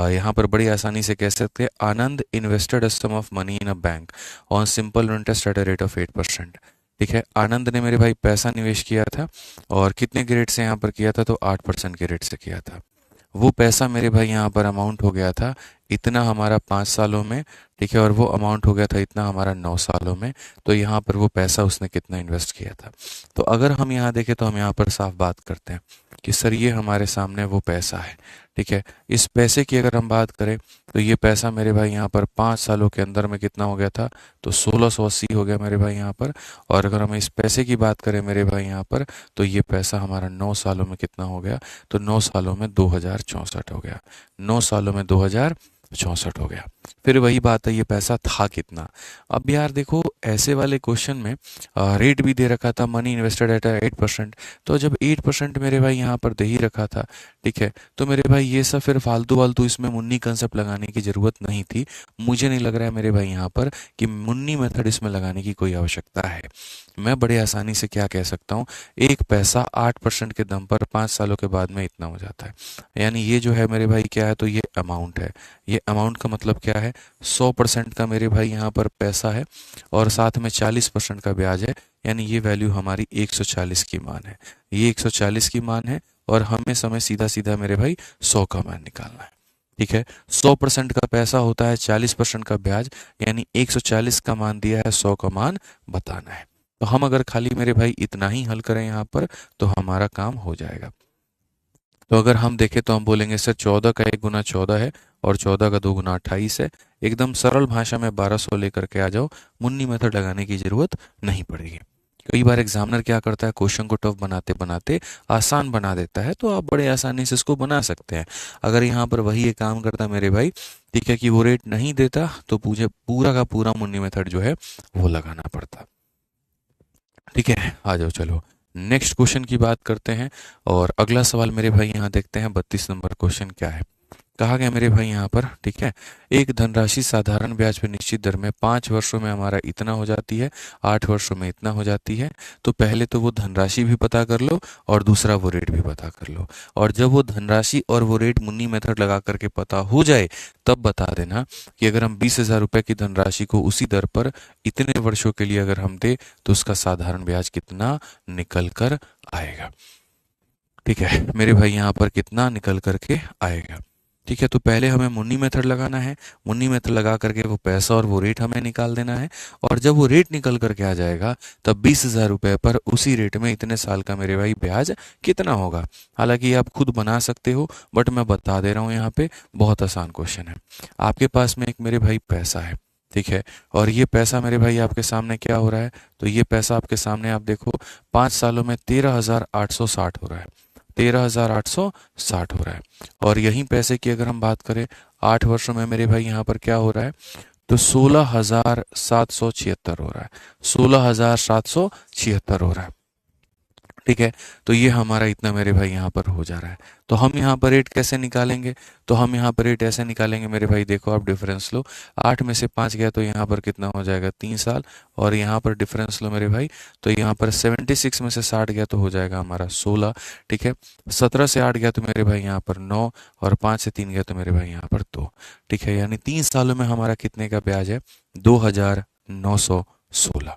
यहाँ पर बड़ी आसानी से कह सकते हैं, Anand invested a sum of money in a bank on simple interest at a rate of 8%। ठीक है, आनंद ने मेरे भाई पैसा निवेश किया था, और कितने के रेट से यहाँ पर किया था, तो 8% के रेट से किया था। वो पैसा मेरे भाई यहाँ पर अमाउंट हो गया था इतना हमारा 5 सालों में। ठीक है, और वो अमाउंट हो गया था इतना हमारा 9 सालों में। तो यहाँ पर वो पैसा उसने कितना इन्वेस्ट किया था। तो अगर हम यहाँ देखें तो हम यहाँ पर साफ बात करते हैं कि सर ये हमारे सामने वो पैसा है। ठीक है, इस पैसे की अगर हम बात करें तो ये पैसा मेरे भाई यहाँ पर 5 सालों के अंदर में कितना हो गया था, तो 1680 हो गया मेरे भाई यहाँ पर। और अगर हम इस पैसे की बात करें मेरे भाई यहाँ पर, तो ये पैसा हमारा 9 सालों में कितना हो गया, तो 9 सालों में 2064 हो गया। 9 सालों में 2064 हो गया। फिर वही बात है, ये पैसा था कितना। अब यार देखो, ऐसे वाले क्वेश्चन में रेट भी दे रखा था, मनी इन्वेस्टेड एट 8%। तो जब 8% मेरे भाई यहाँ पर दे ही रखा था, ठीक है, तो मेरे भाई ये सब फिर फालतू वालतू इसमें मुन्नी कंसेप्ट लगाने की ज़रूरत नहीं थी। मुझे नहीं लग रहा है मेरे भाई यहाँ पर कि मुन्नी मेथड इसमें लगाने की कोई आवश्यकता है। मैं बड़े आसानी से क्या कह सकता हूँ, एक पैसा 8% के दम पर 5 सालों के बाद में इतना हो जाता है। यानी ये जो है मेरे भाई क्या है, तो ये अमाउंट है। ये अमाउंट का मतलब क्या है, 100% का मेरे भाई यहाँ पर पैसा है, और साथ में 40% का ब्याज है। यानी ये वैल्यू हमारी 140 की मान है। ये 140 की मान है, और हमें समय सीधा सीधा मेरे भाई 100 का मान निकालना है। ठीक है, 100% का पैसा होता है, 40% का ब्याज, यानी 140 का मान दिया है, 100 का मान बताना है। तो हम अगर खाली मेरे भाई इतना ही हल करें यहाँ पर, तो हमारा काम हो जाएगा। तो अगर हम देखें तो हम बोलेंगे सर 14 का 1 गुना 14 है, और 14 का 2 गुना 28 है। एकदम सरल भाषा में 1200 लेकर के आ जाओ, मुन्नी मेथड लगाने की जरूरत नहीं पड़ेगी। कई बार एग्जामिनर क्या करता है, क्वेश्चन को टफ बनाते बनाते आसान बना देता है, तो आप बड़े आसानी से इसको बना सकते हैं। अगर यहाँ पर वही ये काम करता मेरे भाई, ठीक है, कि वो रेट नहीं देता, तो मुझे पूरा का पूरा मुन्नी मेथड जो है वो लगाना पड़ता। ठीक है, आ जाओ, चलो नेक्स्ट क्वेश्चन की बात करते हैं। और अगला सवाल मेरे भाई यहाँ देखते हैं, 32 नंबर क्वेश्चन क्या है। कहा गया मेरे भाई यहाँ पर, ठीक है, एक धनराशि साधारण ब्याज पर निश्चित दर में 5 वर्षों में हमारा इतना हो जाती है, 8 वर्षों में इतना हो जाती है। तो पहले तो वो धनराशि भी पता कर लो, और दूसरा वो रेट भी पता कर लो। और जब वो धनराशि और वो रेट मुन्नी मेथड लगा करके पता हो जाए, तब बता देना कि अगर हम 20,000 रुपये की धनराशि को उसी दर पर इतने वर्षों के लिए अगर हम दे, तो उसका साधारण ब्याज कितना निकल कर आएगा। ठीक है मेरे भाई, यहाँ पर कितना निकल करके आएगा। ठीक है, तो पहले हमें मुन्नी मेथड लगाना है। मुन्नी मेथड लगा करके वो पैसा और वो रेट हमें निकाल देना है। और जब वो रेट निकल करके आ जाएगा, तब 20,000 रुपये पर उसी रेट में इतने साल का मेरे भाई ब्याज कितना होगा। हालांकि आप खुद बना सकते हो, बट मैं बता दे रहा हूँ यहाँ पे, बहुत आसान क्वेश्चन है। आपके पास में एक मेरे भाई पैसा है, ठीक है, और ये पैसा मेरे भाई आपके सामने क्या हो रहा है, तो ये पैसा आपके सामने आप देखो, 5 सालों में 13,860 हो रहा है। 13,860 हो रहा है। और यही पैसे की अगर हम बात करें, 8 वर्षों में मेरे भाई यहाँ पर क्या हो रहा है, तो 16,776 हो रहा है। 16,776 हो रहा है। ठीक है, तो ये हमारा इतना मेरे भाई यहाँ पर हो जा रहा है। तो हम यहाँ पर रेट कैसे निकालेंगे, तो हम यहाँ पर रेट ऐसे निकालेंगे मेरे भाई, देखो आप डिफरेंस लो, 8 में से 5 गया तो यहाँ पर कितना हो जाएगा, 3 साल। और यहाँ पर डिफरेंस लो मेरे भाई, तो यहाँ पर 76 में से 60 गया तो हो जाएगा हमारा 16। ठीक है, 17 से 8 गया तो मेरे भाई यहाँ पर 9, और 5 से 3 गया तो मेरे भाई यहाँ पर 2। ठीक है, यानी 3 सालों में हमारा कितने का ब्याज है, 2,916।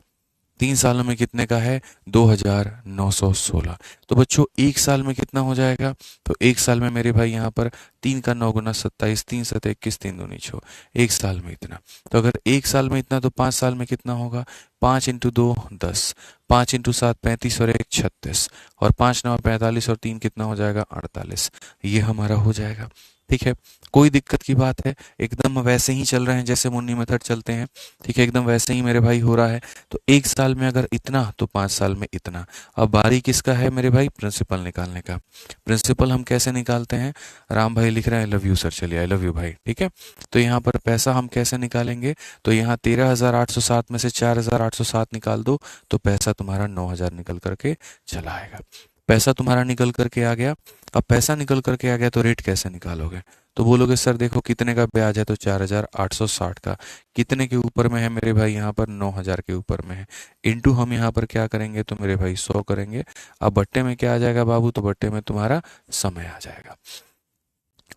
3 सालों में कितने का है, 2,916। तो बच्चों 1 साल में कितना हो जाएगा, तो 1 साल में मेरे भाई यहाँ पर 3 का 9 गुना 27, 3 7 21, 3 दूनी 6, 1 साल में इतना। तो अगर 1 साल में इतना, तो 5 साल में कितना होगा, 5 × 2 10, 5 × 7 35, और 1 36, और 5 9 45, और 3 कितना हो जाएगा, 48। ये हमारा हो जाएगा। ठीक है, कोई दिक्कत की बात है, एकदम वैसे ही चल रहे हैं जैसे मुन्नी मेथड चलते हैं। ठीक है, एकदम वैसे ही मेरे भाई हो रहा है। तो 1 साल में अगर इतना, तो 5 साल में इतना। अब बारी किसका है मेरे भाई, प्रिंसिपल निकालने का। प्रिंसिपल हम कैसे निकालते हैं, राम भाई लिख रहे हैं आई लव यू सर, चलिए आई लव यू भाई। ठीक है, तो यहाँ पर पैसा हम कैसे निकालेंगे, तो यहाँ 13,860 में से 4,860 निकाल दो, तो पैसा तुम्हारा 9,000 निकल करके चला आएगा। पैसा तुम्हारा निकल करके आ गया। अब पैसा निकल करके आ गया, तो रेट कैसे निकालोगे, तो बोलोगे सर देखो कितने का ब्याज है, तो 4,860 का। कितने के ऊपर में है मेरे भाई, यहाँ पर 9,000 के ऊपर में है। इंटू हम यहाँ पर क्या करेंगे, तो मेरे भाई 100 करेंगे। अब बट्टे में क्या आ जाएगा बाबू, तो बट्टे में तुम्हारा समय आ जाएगा।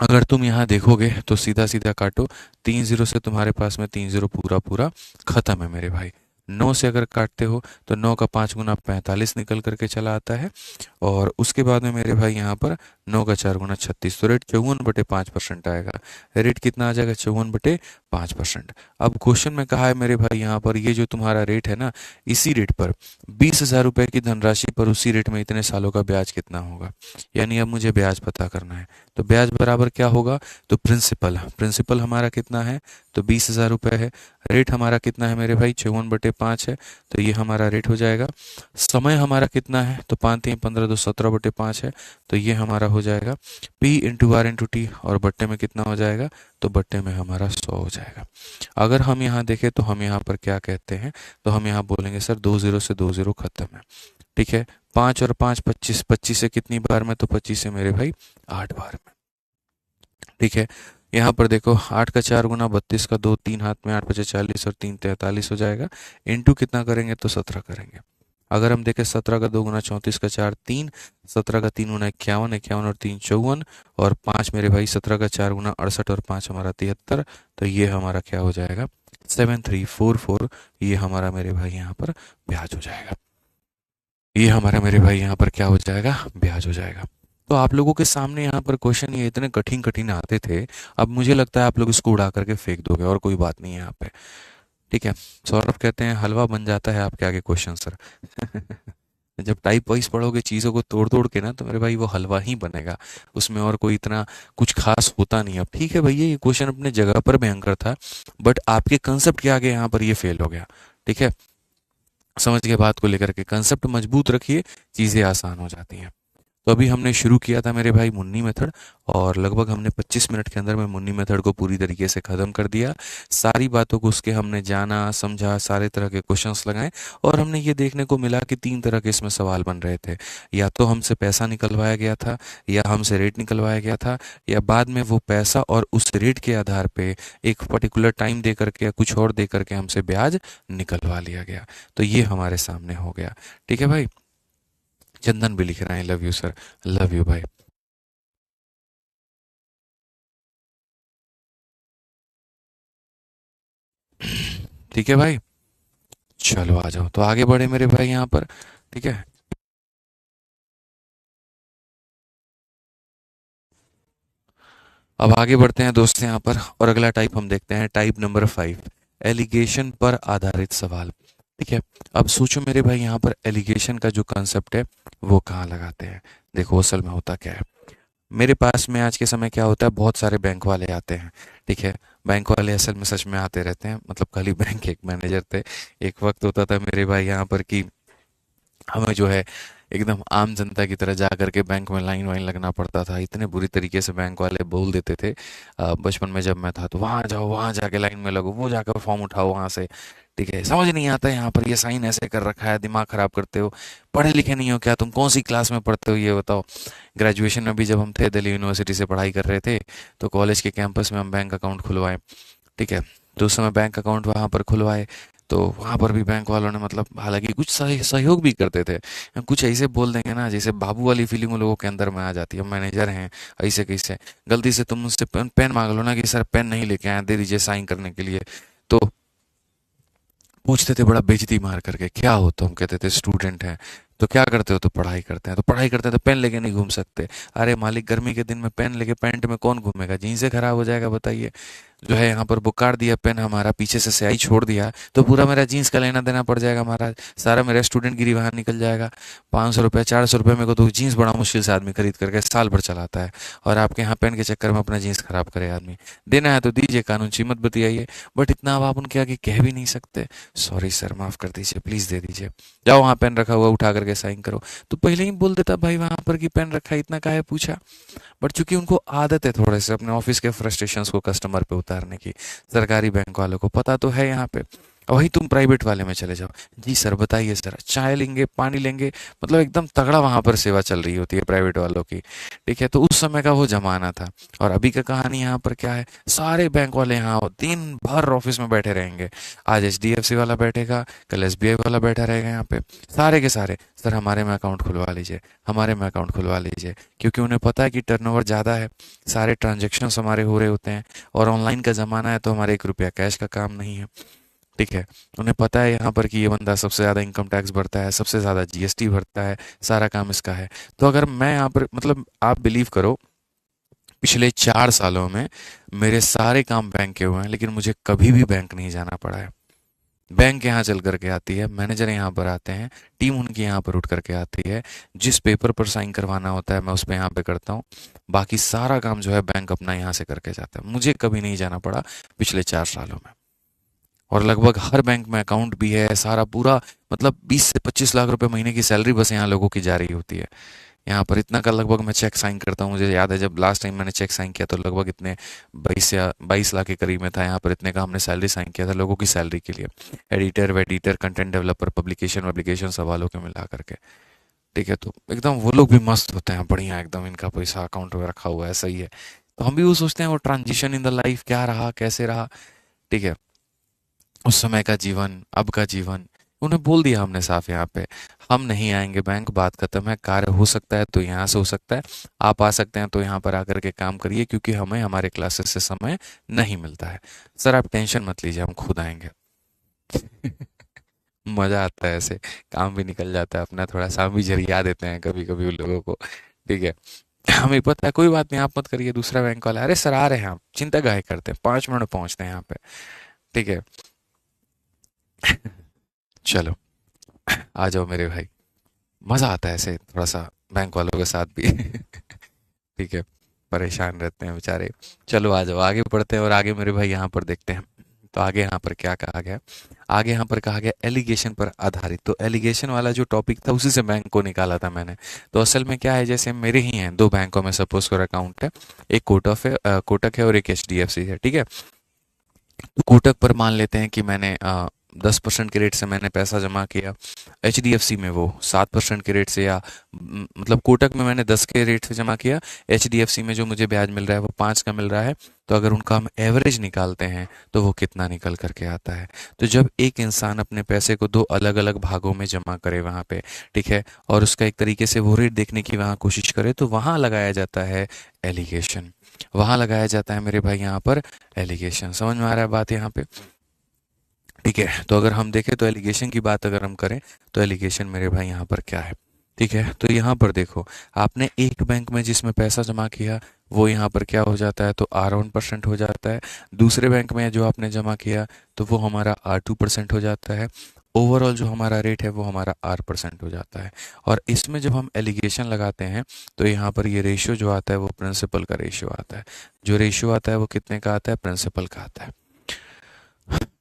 अगर तुम यहाँ देखोगे तो सीधा सीधा काटो, 3 0 से तुम्हारे पास में 3 0 पूरा पूरा खत्म है मेरे भाई। 9 से अगर काटते हो तो 9 का 5 गुना 45 निकल करके चला आता है। और उसके बाद में मेरे भाई यहाँ पर 9 का 4 गुना 36, तो रेट 54/5% आएगा। रेट कितना आ जाएगा, 54/5%। अब क्वेश्चन में कहा है मेरे भाई यहाँ पर, ये जो तुम्हारा रेट है ना, इसी रेट पर 20,000 रुपए की धनराशि पर उसी रेट में इतने सालों का ब्याज कितना होगा। यानी अब मुझे ब्याज पता करना है। तो ब्याज बराबर क्या होगा, तो प्रिंसिपल, प्रिंसिपल हमारा कितना है, तो 20,000 रुपये है। रेट हमारा कितना है मेरे भाई, 54/5 है, तो ये हमारा रेट हो जाएगा। समय हमारा कितना है, तो 5×3=15, 17/5 है, तो ये हमारा हो जाएगा P×R×T। और बट्टे में कितना हो जाएगा, तो बट्टे में हमारा 100 हो जाएगा। अगर हम यहाँ देखें तो हम यहाँ पर क्या कहते हैं, तो हम यहाँ बोलेंगे सर 2 0 से 2 0 खत्म है। ठीक है, 5 और 5 25, 25 से कितनी बार में, तो 25 से मेरे भाई 8 बार में। ठीक है, यहाँ पर देखो 8 का 4 गुना 32 का 2, 3 हाथ में 8×5=40 और 3 43 हो जाएगा। इंटू कितना करेंगे, तो 17 करेंगे। अगर हम देखें 17 का 2 गुना 34 का 4 3, 17 का 3 गुना 51, 51 और 3 54, और 5 मेरे भाई 17 का 4 गुना 68 और 5 हमारा 73। तो ये हमारा क्या हो जाएगा, 7344। ये हमारा मेरे भाई यहाँ पर ब्याज हो जाएगा। ये हमारा मेरे भाई यहाँ पर क्या हो जाएगा, ब्याज हो जाएगा। तो आप लोगों के सामने यहाँ पर क्वेश्चन ये इतने कठिन कठिन आते थे, अब मुझे लगता है आप लोग इसको उड़ा करके फेंक दोगे, और कोई बात नहीं है यहाँ पे। ठीक है, सौरभ कहते हैं हलवा बन जाता है आपके आगे क्वेश्चन सर। जब टाइप वाइज पढ़ोगे चीज़ों को तोड़ तोड़ के ना, तो मेरे भाई वो हलवा ही बनेगा, उसमें और कोई इतना कुछ खास होता नहीं। अब ठीक है भैया, ये क्वेश्चन अपने जगह पर भयंकर था, बट आपके कंसेप्ट के आगे यहाँ पर ये फेल हो गया। ठीक है, समझ के बात को लेकर के कंसेप्ट मजबूत रखिए, चीज़ें आसान हो जाती हैं। तो अभी हमने शुरू किया था मेरे भाई मुन्नी मेथड, और लगभग हमने 25 मिनट के अंदर में मुन्नी मेथड को पूरी तरीके से ख़त्म कर दिया। सारी बातों को उसके हमने जाना समझा, सारे तरह के क्वेश्चंस लगाए, और हमने ये देखने को मिला कि 3 तरह के इसमें सवाल बन रहे थे। या तो हमसे पैसा निकलवाया गया था, या हमसे रेट निकलवाया गया था, या बाद में वो पैसा और उस रेट के आधार पे एक पर्टिकुलर टाइम दे करके या कुछ और दे करके हमसे ब्याज निकलवा लिया गया। तो ये हमारे सामने हो गया। ठीक है भाई, चंदन भी लिख रहे हैं love you sir, love you भाई। ठीक है भाई, चलो आ जाओ, तो आगे बढ़े मेरे भाई यहाँ पर। ठीक है, अब आगे बढ़ते हैं दोस्त यहाँ पर, और अगला टाइप हम देखते हैं, टाइप नंबर 5, एलिगेशन पर आधारित सवाल। ठीक है, अब सोचो मेरे भाई यहाँ पर एलिगेशन का जो कंसेप्ट है वो कहाँ लगाते हैं। देखो असल में होता क्या है, मेरे पास में आज के समय क्या होता है, बहुत सारे बैंक वाले आते हैं। ठीक है, बैंक वाले असल में सच में आते रहते हैं, मतलब कल ही बैंक के एक मैनेजर थे। एक वक्त होता था मेरे भाई यहाँ पर कि हमें जो है एकदम आम जनता की तरह जा करके बैंक में लाइन वाइन लगना पड़ता था। इतने बुरी तरीके से बैंक वाले बोल देते थे। बचपन में जब मैं था तो वहाँ जाओ, वहाँ जाके लाइन में लगो, वो जाकर फॉर्म उठाओ वहाँ से। ठीक है, समझ नहीं आता यहाँ पर ये साइन ऐसे कर रखा है, दिमाग खराब करते हो, पढ़े लिखे नहीं हो क्या तुम, कौन सी क्लास में पढ़ते हो ये बताओ। ग्रेजुएशन में भी जब हम थे दिल्ली यूनिवर्सिटी से पढ़ाई कर रहे थे, तो कॉलेज के कैंपस में हम बैंक अकाउंट खुलवाए। ठीक है, तो उस समय बैंक अकाउंट वहाँ पर खुलवाए, तो वहाँ पर भी बैंक वालों ने मतलब हालांकि कुछ सहयोग भी करते थे। कुछ ऐसे बोल देंगे ना, जैसे बाबू वाली फीलिंग उन लोगों के अंदर में आ जाती है, मैनेजर हैं ऐसे कैसे, गलती से तुम मुझसे पेन मांग लो ना कि सर पेन नहीं लेके आए, दे दीजिए साइन करने के लिए, तो पूछते थे बड़ा बेइज्जती मार करके, क्या हो, तो हम कहते थे स्टूडेंट हैं। तो क्या करते हो, तो पढ़ाई करते हैं। तो पढ़ाई करते हैं तो पेन लेके नहीं घूम सकते। अरे मालिक, गर्मी के दिन में पेन लेके पैंट में कौन घूमेगा, जीन्स से खराब हो जाएगा बताइए। जो है यहाँ पर बुकार दिया पेन हमारा, पीछे से स्याही छोड़ दिया, तो पूरा मेरा जीन्स का लेना देना पड़ जाएगा महाराज, सारा मेरा स्टूडेंट गिरी वहाँ निकल जाएगा। 500 रुपये 400 रुपये में को तो जीन्स बड़ा मुश्किल से आदमी खरीद करके साल भर चलाता है, और आपके यहाँ पेन के चक्कर में अपना जीन्स खराब करे आदमी। देना है तो दीजिए, कानून सी मत बतियाइए, बट इतना अब आप उनके आगे कह भी नहीं सकते, सॉरी सर माफ़ कर दीजिए, प्लीज़ दे दीजिए, जाओ वहाँ पेन रखा हुआ उठा करके साइन करो। तो पहले ही बोल देता भाई वहाँ पर कि पेन रखा है, इतना काहे पूछा। बट चूंकि उनको आदत है थोड़े से अपने ऑफिस के फ्रस्ट्रेशंस को कस्टमर पे उतारने की, सरकारी बैंक वालों को पता तो है यहाँ पे, वही तुम प्राइवेट वाले में चले जाओ, जी सर बताइए सर, चाय लेंगे, पानी लेंगे, मतलब एकदम तगड़ा वहां पर सेवा चल रही होती है प्राइवेट वालों की। ठीक है, तो उस समय का वो जमाना था। और अभी का कहानी यहाँ पर क्या है, सारे बैंक वाले यहाँ दिन भर ऑफिस में बैठे रहेंगे। आज एचडीएफसी वाला बैठेगा, कल एसबीआई वाला बैठा रहेगा यहाँ पे, सारे के सारे, सर हमारे में अकाउंट खुलवा लीजिए, हमारे में अकाउंट खुलवा लीजिए, क्योंकि उन्हें पता है कि टर्नओवर ज़्यादा है, सारे ट्रांजेक्शन हमारे हो रहे होते हैं, और ऑनलाइन का ज़माना है, तो हमारे 1 रुपया कैश का काम नहीं है। ठीक है, उन्हें पता है यहाँ पर कि ये बंदा सबसे ज़्यादा इनकम टैक्स भरता है, सबसे ज़्यादा जीएसटी भरता है, सारा काम इसका है। तो अगर मैं यहाँ पर, मतलब आप बिलीव करो, पिछले 4 सालों में मेरे सारे काम बैंक के हुए हैं, लेकिन मुझे कभी भी बैंक नहीं जाना पड़ा है। बैंक यहाँ चल करके आती है, मैनेजर यहाँ पर आते हैं, टीम उनकी यहाँ पर उठ करके आती है, जिस पेपर पर साइन करवाना होता है मैं उस पर यहाँ पे करता हूँ, बाकी सारा काम जो है बैंक अपना यहाँ से करके जाता है, मुझे कभी नहीं जाना पड़ा पिछले 4 सालों में। और लगभग हर बैंक में अकाउंट भी है, सारा पूरा, मतलब 20 से 25 लाख रुपए महीने की सैलरी बस यहाँ लोगों की जा रही होती है। यहाँ पर इतना का लगभग मैं चेक साइन करता हूँ, मुझे याद है जब लास्ट टाइम मैंने चेक साइन किया तो लगभग इतने 22 या 22 लाख के करीब में था। यहाँ पर इतने का हमने सैलरी साइन किया था लोगों की सैलरी के लिए, एडिटर वेडिटर कंटेंट डेवलपर पब्लिकेशन वब्लिकेशन सब वालों के मिला करके। ठीक है, तो एकदम वो लोग भी मस्त होते हैं, बढ़िया एकदम, इनका पैसा अकाउंट में रखा हुआ है, सही है। तो हम भी वो सोचते हैं वो ट्रांजिशन इन द लाइफ क्या रहा, कैसे रहा। ठीक है, उस समय का जीवन, अब का जीवन, उन्हें बोल दिया हमने साफ यहाँ पे, हम नहीं आएंगे बैंक, बात खत्म है। कार्य हो सकता है तो यहाँ से हो सकता है, आप आ सकते हैं तो यहाँ पर आकर के काम करिए, क्योंकि हमें हमारे क्लासेस से समय नहीं मिलता है। सर आप टेंशन मत लीजिए, हम खुद आएंगे। मजा आता है ऐसे, काम भी निकल जाता है अपना, थोड़ा सा हम भी जरिया देते हैं कभी कभी उन लोगों को। ठीक है, हमें पता है, कोई बात नहीं, आप मत करिए। दूसरा बैंक वाला, अरे सर आ रहे हैं, आप चिंता काहे करते हैं, 5 मिनट में पहुंचते हैं यहाँ पे। ठीक है, चलो आ जाओ मेरे भाई, मजा आता है ऐसे थोड़ा सा बैंक वालों के साथ भी। ठीक है, परेशान रहते हैं बेचारे। चलो आ जाओ, आगे बढ़ते हैं, और आगे मेरे भाई यहाँ पर देखते हैं। तो आगे यहाँ पर क्या कहा गया, आगे यहाँ पर कहा गया एलिगेशन पर आधारित। तो एलिगेशन वाला जो टॉपिक था उसी से बैंक को निकाला था मैंने। तो असल में क्या है, जैसे मेरे ही हैं 2 बैंकों में सपोज कर अकाउंट है, एक कोटक है और एक एचडीएफसी है। ठीक है, तो कोटक पर मान लेते हैं कि मैंने 10% के रेट से मैंने पैसा जमा किया, एचडीएफसी में वो 7% के रेट से, या मतलब कोटक में मैंने 10 के रेट से जमा किया, एचडीएफसी में जो मुझे ब्याज मिल रहा है वो 5 का मिल रहा है। तो अगर उनका हम एवरेज निकालते हैं तो वो कितना निकल करके आता है। तो जब एक इंसान अपने पैसे को 2 अलग अलग भागों में जमा करे वहाँ पे, ठीक है, और उसका एक तरीके से वो रेट देखने की वहाँ कोशिश करे, तो वहाँ लगाया जाता है एलिगेशन, वहाँ लगाया जाता है मेरे भाई यहाँ पर एलिगेशन। समझ में आ रहा है बात यहाँ पे? ठीक है, तो अगर हम देखें तो एलिगेशन की बात अगर हम करें तो एलिगेशन मेरे भाई यहाँ पर क्या है। ठीक है, तो यहाँ पर देखो, आपने एक बैंक में जिसमें पैसा जमा किया वो यहाँ पर क्या हो जाता है, तो R1% हो जाता है। दूसरे बैंक में जो आपने जमा किया तो वो हमारा R2% हो जाता है। ओवरऑल जो हमारा रेट है वो हमारा R% हो जाता है। और इसमें जब हम एलिगेशन लगाते हैं तो यहाँ पर ये रेशियो जो आता है वो प्रिंसिपल का रेशियो आता है। जो रेशियो आता है वो कितने का आता है, प्रिंसिपल का आता है।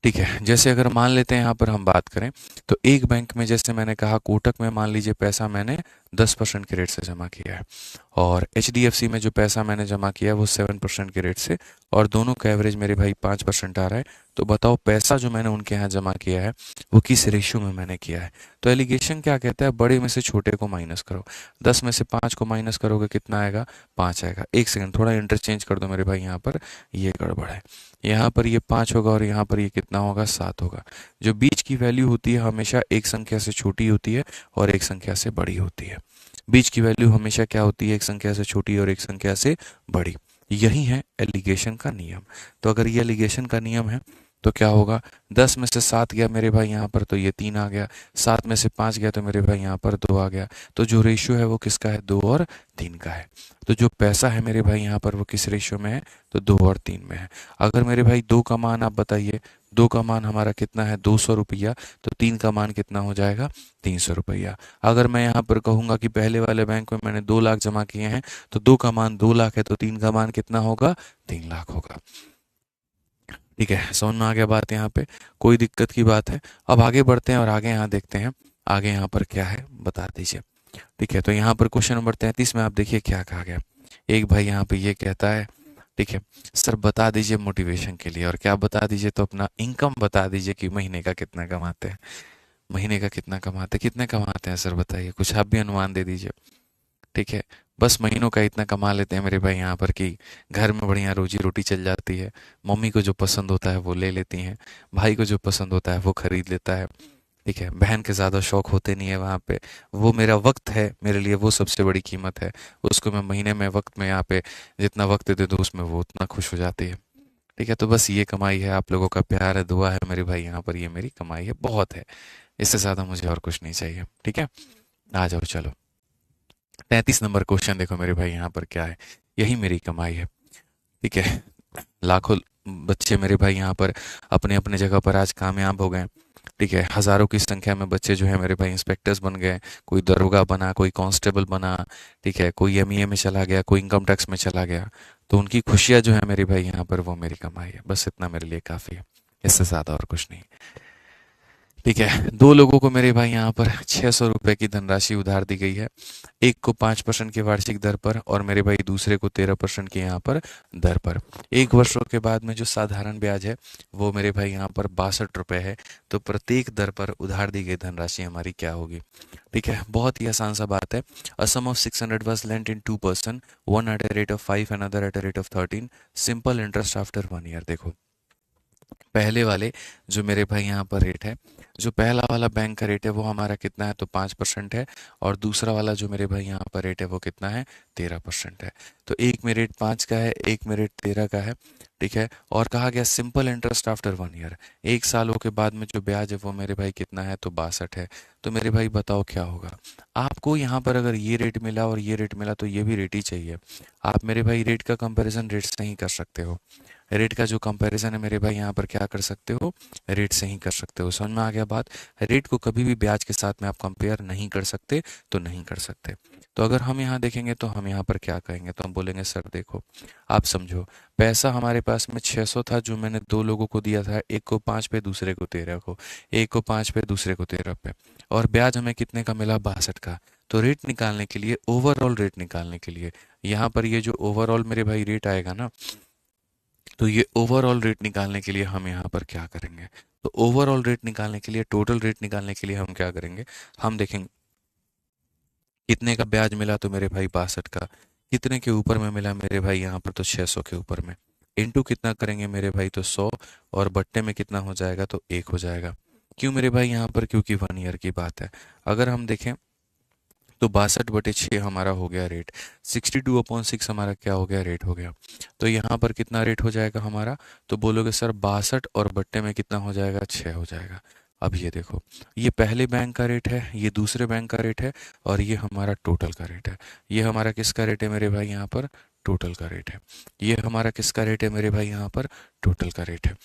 ठीक है, जैसे अगर मान लेते हैं यहाँ पर हम बात करें, तो एक बैंक में जैसे मैंने कहा कोटक में मान लीजिए पैसा मैंने 10% के रेट से जमा किया है, और एचडीएफसी में जो पैसा मैंने जमा किया है वो 7% के रेट से, और दोनों का एवरेज मेरे भाई 5% आ रहा है। तो बताओ पैसा जो मैंने उनके यहाँ जमा किया है वो किस रेशियो में मैंने किया है। तो एलिगेशन क्या कहता है, बड़े में से छोटे को माइनस करो, 10 में से 5 को माइनस करोगे कितना आएगा, 5 आएगा। एक सेकंड, थोड़ा इंटरचेंज कर दो मेरे भाई, यहाँ पर ये गड़बड़ है, यहाँ पर ये 5 होगा और यहाँ पर ये कितना होगा, 7 होगा। जो बीच की वैल्यू होती है हमेशा एक संख्या से छोटी होती है और एक संख्या से बड़ी होती है। बीच की वैल्यू हमेशा क्या होती है, एक संख्या से छोटी और एक संख्या से बड़ी। यही है एलिगेशन का नियम। तो अगर ये एलिगेशन का नियम है तो क्या होगा, 10 में से 7 गया मेरे भाई यहाँ पर तो ये 3 आ गया, 7 में से 5 गया तो मेरे भाई यहाँ पर 2 आ गया। तो जो रेशियो है वो किसका है, 2 और 3 का है। तो जो पैसा है मेरे भाई यहाँ पर वो किस रेशियो में है, तो 2 और 3 में है। अगर मेरे भाई 2 का मान आप बताइए, 2 का मान हमारा कितना है, 200 रुपया, तो 3 का मान कितना हो जाएगा, 300 रुपया। अगर मैं यहाँ पर कहूँगा कि पहले वाले बैंक में मैंने 2 लाख जमा किए हैं, तो 2 का मान 2 लाख है, तो 3 का मान कितना होगा, 3 लाख होगा। ठीक है, समझ में आ गया बात यहाँ पे, कोई दिक्कत की बात है। अब आगे बढ़ते हैं और आगे यहाँ देखते हैं, आगे यहाँ पर क्या है बता दीजिए। ठीक है, तो यहाँ पर क्वेश्चन नंबर 33 में आप देखिए क्या कहा गया। एक भाई यहाँ पे ये कहता है ठीक है। सर बता दीजिए मोटिवेशन के लिए, और क्या बता दीजिए, तो अपना इनकम बता दीजिए कि महीने का कितना कमाते हैं, महीने का कितना कमाते हैं, कितने कमाते हैं सर बताइए, कुछ आप भी अनुमान दे दीजिए। ठीक है। बस महीनों का इतना कमा लेते हैं मेरे भाई यहाँ पर कि घर में बढ़िया रोजी रोटी चल जाती है। मम्मी को जो पसंद होता है वो ले लेती हैं, भाई को जो पसंद होता है वो खरीद लेता है। ठीक है। बहन के ज़्यादा शौक होते नहीं है वहाँ पे। वो मेरा वक्त है, मेरे लिए वो सबसे बड़ी कीमत है। उसको मैं महीने में वक्त में यहाँ पे जितना वक्त दे दूँ उसमें वो उतना खुश हो जाती है। ठीक है। तो बस ये कमाई है, आप लोगों का प्यार है, दुआ है मेरे भाई यहाँ पर, ये मेरी कमाई है, बहुत है। इससे ज़्यादा मुझे और कुछ नहीं चाहिए। ठीक है। आ जाओ चलो। 33 नंबर क्वेश्चन देखो मेरे भाई यहाँ पर क्या है। यही मेरी कमाई है। ठीक है। लाखों बच्चे मेरे भाई यहाँ पर अपने अपने जगह पर आज कामयाब हो गए। ठीक है। हजारों की संख्या में बच्चे जो है मेरे भाई इंस्पेक्टर्स बन गए, कोई दरोगा बना, कोई कांस्टेबल बना। ठीक है। कोई एमईए में चला गया, कोई इनकम टैक्स में चला गया। तो उनकी खुशियाँ जो है मेरे भाई यहाँ पर, वो मेरी कमाई है। बस इतना मेरे लिए काफ़ी है, इससे ज़्यादा और कुछ नहीं। ठीक है। दो लोगों को मेरे भाई यहाँ पर 600 रुपए की धनराशि उधार दी गई है। एक को 5% की वार्षिक दर पर, और मेरे भाई दूसरे को 13% की यहाँ पर दर पर। 1 वर्षों के बाद में जो साधारण ब्याज है वो मेरे भाई यहाँ पर 62 रुपए है। तो प्रत्येक दर पर उधार दी गई धनराशि हमारी क्या होगी? ठीक है। बहुत ही आसान सा बात है। अ sum of 600 was lent in 2 person, one at a rate of 5, another at a rate of 13, simple interest after 1 year. देखो पहले वाले जो मेरे भाई यहाँ पर रेट है, जो पहला वाला बैंक का रेट है वो हमारा कितना है, तो 5% है। और दूसरा वाला जो मेरे भाई यहाँ पर रेट है वो कितना है, 13% है। तो एक में रेट 5 का है, एक में रेट 13 का है। ठीक है। और कहा गया सिंपल इंटरेस्ट आफ्टर 1 ईयर, 1 सालों के बाद में जो ब्याज है वो मेरे भाई कितना है, तो 62 है। तो मेरे भाई बताओ क्या होगा? आपको यहाँ पर अगर ये रेट मिला और ये रेट मिला तो ये भी रेट ही चाहिए। आप मेरे भाई रेट का कंपैरिजन रेट से ही कर सकते हो। रेट का जो कंपैरिजन है मेरे भाई यहाँ पर क्या कर सकते हो, रेट से ही कर सकते हो। समझ में आ गया बात? रेट को कभी भी ब्याज के साथ में आप कंपेयर नहीं कर सकते, तो नहीं कर सकते। तो अगर हम यहाँ देखेंगे तो हम यहाँ पर क्या कहेंगे, तो हम बोलेंगे सर देखो, आप समझो, पैसा हमारे पास में 600 था जो मैंने दो लोगों को दिया था, एक को 5 पे, दूसरे को 13 को, एक को 5 पे, दूसरे को 13 पे, और ब्याज हमें कितने का मिला, 62 का। तो रेट निकालने के लिए, ओवरऑल रेट निकालने के लिए, यहाँ पर ये जो ओवरऑल मेरे भाई रेट आएगा ना, तो ये ओवरऑल रेट निकालने के लिए हम यहाँ पर क्या करेंगे, तो ओवरऑल रेट निकालने के लिए, टोटल रेट निकालने के लिए हम क्या करेंगे, हम देखेंगे कितने का ब्याज मिला, तो मेरे भाई 62 का। कितने के ऊपर में मिला मेरे भाई यहाँ पर, तो 600 के ऊपर में। इनटू कितना करेंगे मेरे भाई, तो 100। और बट्टे में कितना हो जाएगा, तो 1 हो जाएगा। क्यों मेरे भाई यहाँ पर, क्योंकि 1 ईयर की बात है। अगर हम देखें तो 62/6 हमारा हो गया रेट, 62/6 हमारा क्या हो गया, रेट हो गया। तो यहाँ पर कितना रेट हो जाएगा हमारा, तो बोलोगे सर 62 और बट्टे में कितना हो जाएगा, 6 हो जाएगा। अब ये देखो, ये पहले बैंक का रेट है, ये दूसरे बैंक का रेट है, और ये हमारा टोटल का रेट है। ये हमारा किसका रेट है मेरे भाई यहाँ पर, टोटल का रेट है। ये हमारा किसका रेट है मेरे भाई यहाँ पर, टोटल का रेट है।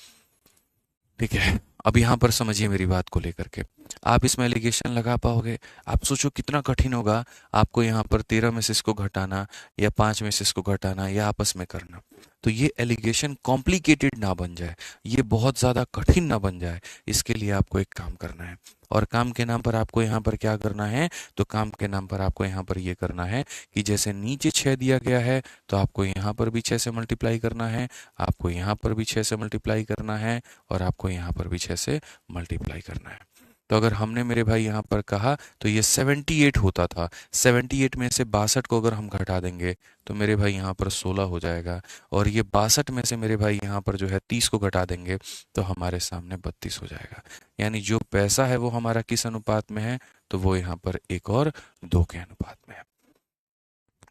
ठीक है। अब यहाँ पर समझिए मेरी बात को लेकर के, आप इसमें एलिगेशन लगा पाओगे? आप सोचो कितना कठिन होगा आपको यहाँ पर 13 में से इसको घटाना, या 5 में से इसको घटाना, या आपस में करना। तो ये एलिगेशन कॉम्प्लिकेटेड ना बन जाए, ये बहुत ज़्यादा कठिन ना बन जाए, इसके लिए आपको एक काम करना है। और काम के नाम पर आपको यहाँ पर क्या करना है, तो काम के नाम पर आपको यहाँ पर ये करना है कि जैसे नीचे 6 दिया गया है, तो आपको यहाँ पर भी 6 से मल्टीप्लाई करना है, आपको यहाँ पर भी 6 से मल्टीप्लाई करना है, और आपको यहाँ पर भी 6 से मल्टीप्लाई करना है। तो अगर हमने मेरे भाई यहाँ पर कहा तो ये 78 होता था, 78 में से 62 को अगर हम घटा देंगे तो मेरे भाई यहाँ पर 16 हो जाएगा। और ये 62 में से मेरे भाई यहाँ पर जो है 30 को घटा देंगे तो हमारे सामने 32 हो जाएगा। यानी जो पैसा है वो हमारा किस अनुपात में है, तो वो यहाँ पर 1 और 2 के अनुपात में है।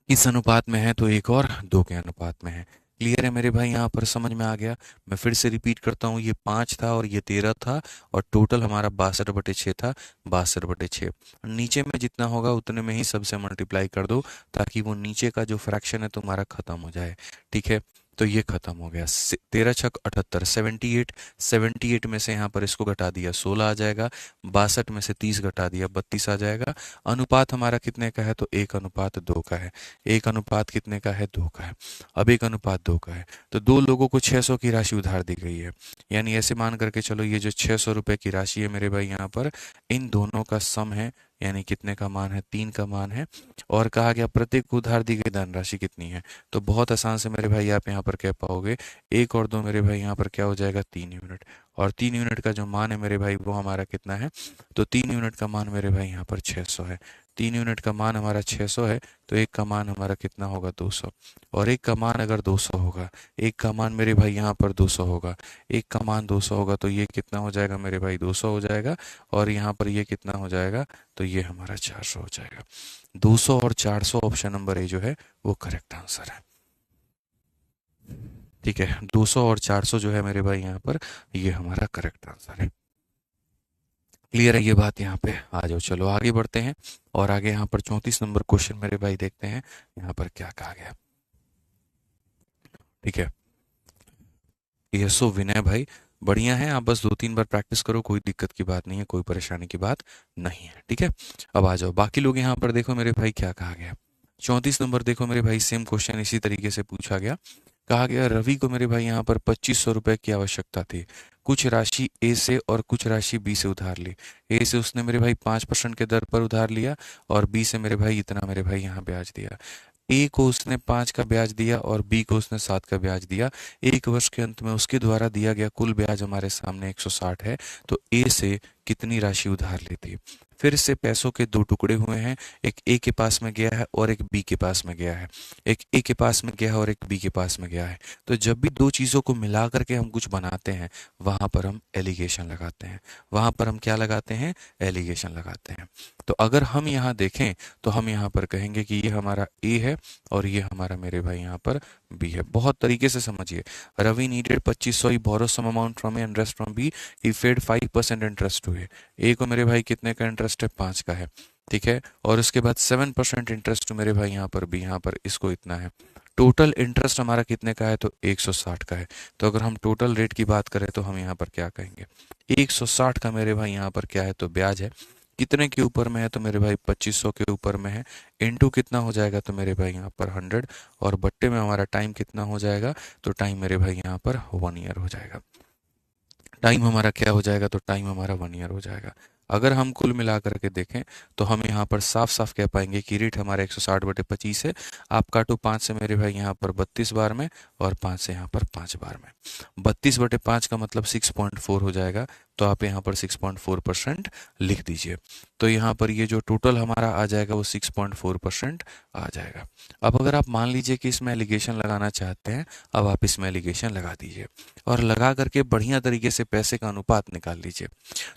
किस अनुपात में है, तो 1 और 2 के अनुपात में है। क्लियर है मेरे भाई, यहाँ पर समझ में आ गया? मैं फिर से रिपीट करता हूँ, ये 5 था और ये 13 था, और टोटल हमारा 62/6 था, 62/6। नीचे में जितना होगा उतने में ही सबसे मल्टीप्लाई कर दो, ताकि वो नीचे का जो फ्रैक्शन है तुम्हारा खत्म हो जाए। ठीक है। तो ये खत्म हो गया। 13×6 = 78, 78, 78 में से यहाँ पर इसको घटा दिया 16 आ जाएगा, 62 में से 30 घटा दिया 32 आ जाएगा। अनुपात हमारा कितने का है, तो 1:2 का है। 1 अनुपात कितने का है, 2 का है। अब 1:2 का है, तो दो लोगों को 600 की राशि उधार दी गई है। यानी ऐसे मान करके चलो, ये जो 600 रुपए की राशि है मेरे भाई यहाँ पर, इन दोनों का सम है यानी कितने का मान है, 3 का मान है। और कहा गया प्रत्येक को उधार दी गई धनराशि कितनी है। तो बहुत आसान से मेरे भाई आप यहाँ पर कह पाओगे 1 और 2 मेरे भाई यहाँ पर क्या हो जाएगा, 3 यूनिट। और 3 यूनिट का जो मान है मेरे भाई वो हमारा कितना है, तो 3 यूनिट का मान मेरे भाई यहाँ पर 600 है। 3 यूनिट का मान हमारा 600 है, तो एक का मान हमारा कितना होगा, 200। और एक का मान अगर 200 होगा, एक का मान मेरे भाई यहाँ पर 200 होगा, एक का मान 200 होगा, तो ये कितना हो जाएगा मेरे भाई, 200 हो जाएगा। और यहाँ पर ये कितना हो जाएगा, तो ये हमारा 400 हो जाएगा। 200 और 400 ऑप्शन नंबर ए जो है वो करेक्ट आंसर है। ठीक है, 200 और 400 जो है मेरे भाई यहाँ पर ये हमारा करेक्ट आंसर है। क्लियर है ये बात यहाँ पे। आ जाओ चलो आगे बढ़ते हैं और आगे यहाँ पर 34 नंबर क्वेश्चन मेरे भाई देखते हैं यहाँ पर क्या कहा गया। ठीक है, ये सो विनय भाई बढ़िया है, आप बस 2-3 बार प्रैक्टिस करो, कोई दिक्कत की बात नहीं है, कोई परेशानी की बात नहीं है। ठीक है, अब आ जाओ बाकी लोग यहाँ पर देखो मेरे भाई क्या कहा गया। 34 नंबर देखो मेरे भाई, सेम क्वेश्चन इसी तरीके से पूछा गया। कहा गया रवि को मेरे भाई यहाँ पर 2500 रुपए की आवश्यकता थी। कुछ राशि ए से और कुछ राशि बी से उधार ली। ए से उसने मेरे भाई 5% के दर पर उधार लिया और बी से मेरे भाई इतना मेरे भाई यहाँ ब्याज दिया। ए को उसने 5 का ब्याज दिया और बी को उसने 7 का ब्याज दिया। एक वर्ष के अंत में उसके द्वारा दिया गया कुल ब्याज हमारे सामने 160 है। तो ए से कितनी राशि उधार लेती। फिर से पैसों के दो टुकड़े हुए हैं, एक ए के पास में गया है और एक बी के पास में गया है। एक ए के पास में गया है और एक बी के पास में गया है। तो जब भी दो चीज़ों को मिला करके हम कुछ बनाते हैं वहां पर हम एलिगेशन लगाते हैं। वहां पर हम क्या लगाते हैं, एलिगेशन लगाते हैं। तो अगर हम यहाँ देखें तो हम यहाँ पर कहेंगे कि ये हमारा ए है और ये हमारा मेरे भाई यहाँ पर बी है। बहुत तरीके से समझिए। Ravi needed 2500, he borrow some amount from A and rest from B, he paid 5% interest to A को मेरे भाई कितने का इंटरेस्ट है, 5 का है। ठीक है, और उसके बाद 7% इंटरेस्ट टू मेरे भाई यहाँ पर बी, यहाँ पर इसको इतना है। टोटल इंटरेस्ट हमारा कितने का है, तो 160 का है। तो अगर हम टोटल रेट की बात करें तो हम यहाँ पर क्या कहेंगे, 160 का मेरे भाई यहाँ पर क्या है, तो ब्याज है। कितने के ऊपर में है, तो मेरे भाई 2500 के ऊपर में है। इनटू कितना हो जाएगा, तो मेरे भाई यहाँ पर 100। और बट्टे में हमारा टाइम कितना हो जाएगा, तो टाइम मेरे भाई यहाँ पर 1 ईयर हो जाएगा। टाइम हमारा क्या हो जाएगा, तो टाइम हमारा 1 ईयर हो जाएगा। अगर हम कुल मिला करके देखें तो हम यहाँ पर साफ साफ कह पाएंगे कि रेट हमारा 160/25 है। आप काटो 5 से मेरे भाई यहाँ पर 32 बार में और 5 से यहाँ पर 5 बार में। 32/5 का मतलब 6.4 हो जाएगा। तो आप यहाँ पर 6.4% लिख दीजिए। तो यहाँ पर ये जो टोटल हमारा आ जाएगा वो 6.4% आ जाएगा। अब अगर आप मान लीजिए कि इसमें एलिगेशन लगाना चाहते हैं, अब आप इसमें एलिगेशन लगा दीजिए और लगा करके बढ़िया तरीके से पैसे का अनुपात निकाल लीजिए।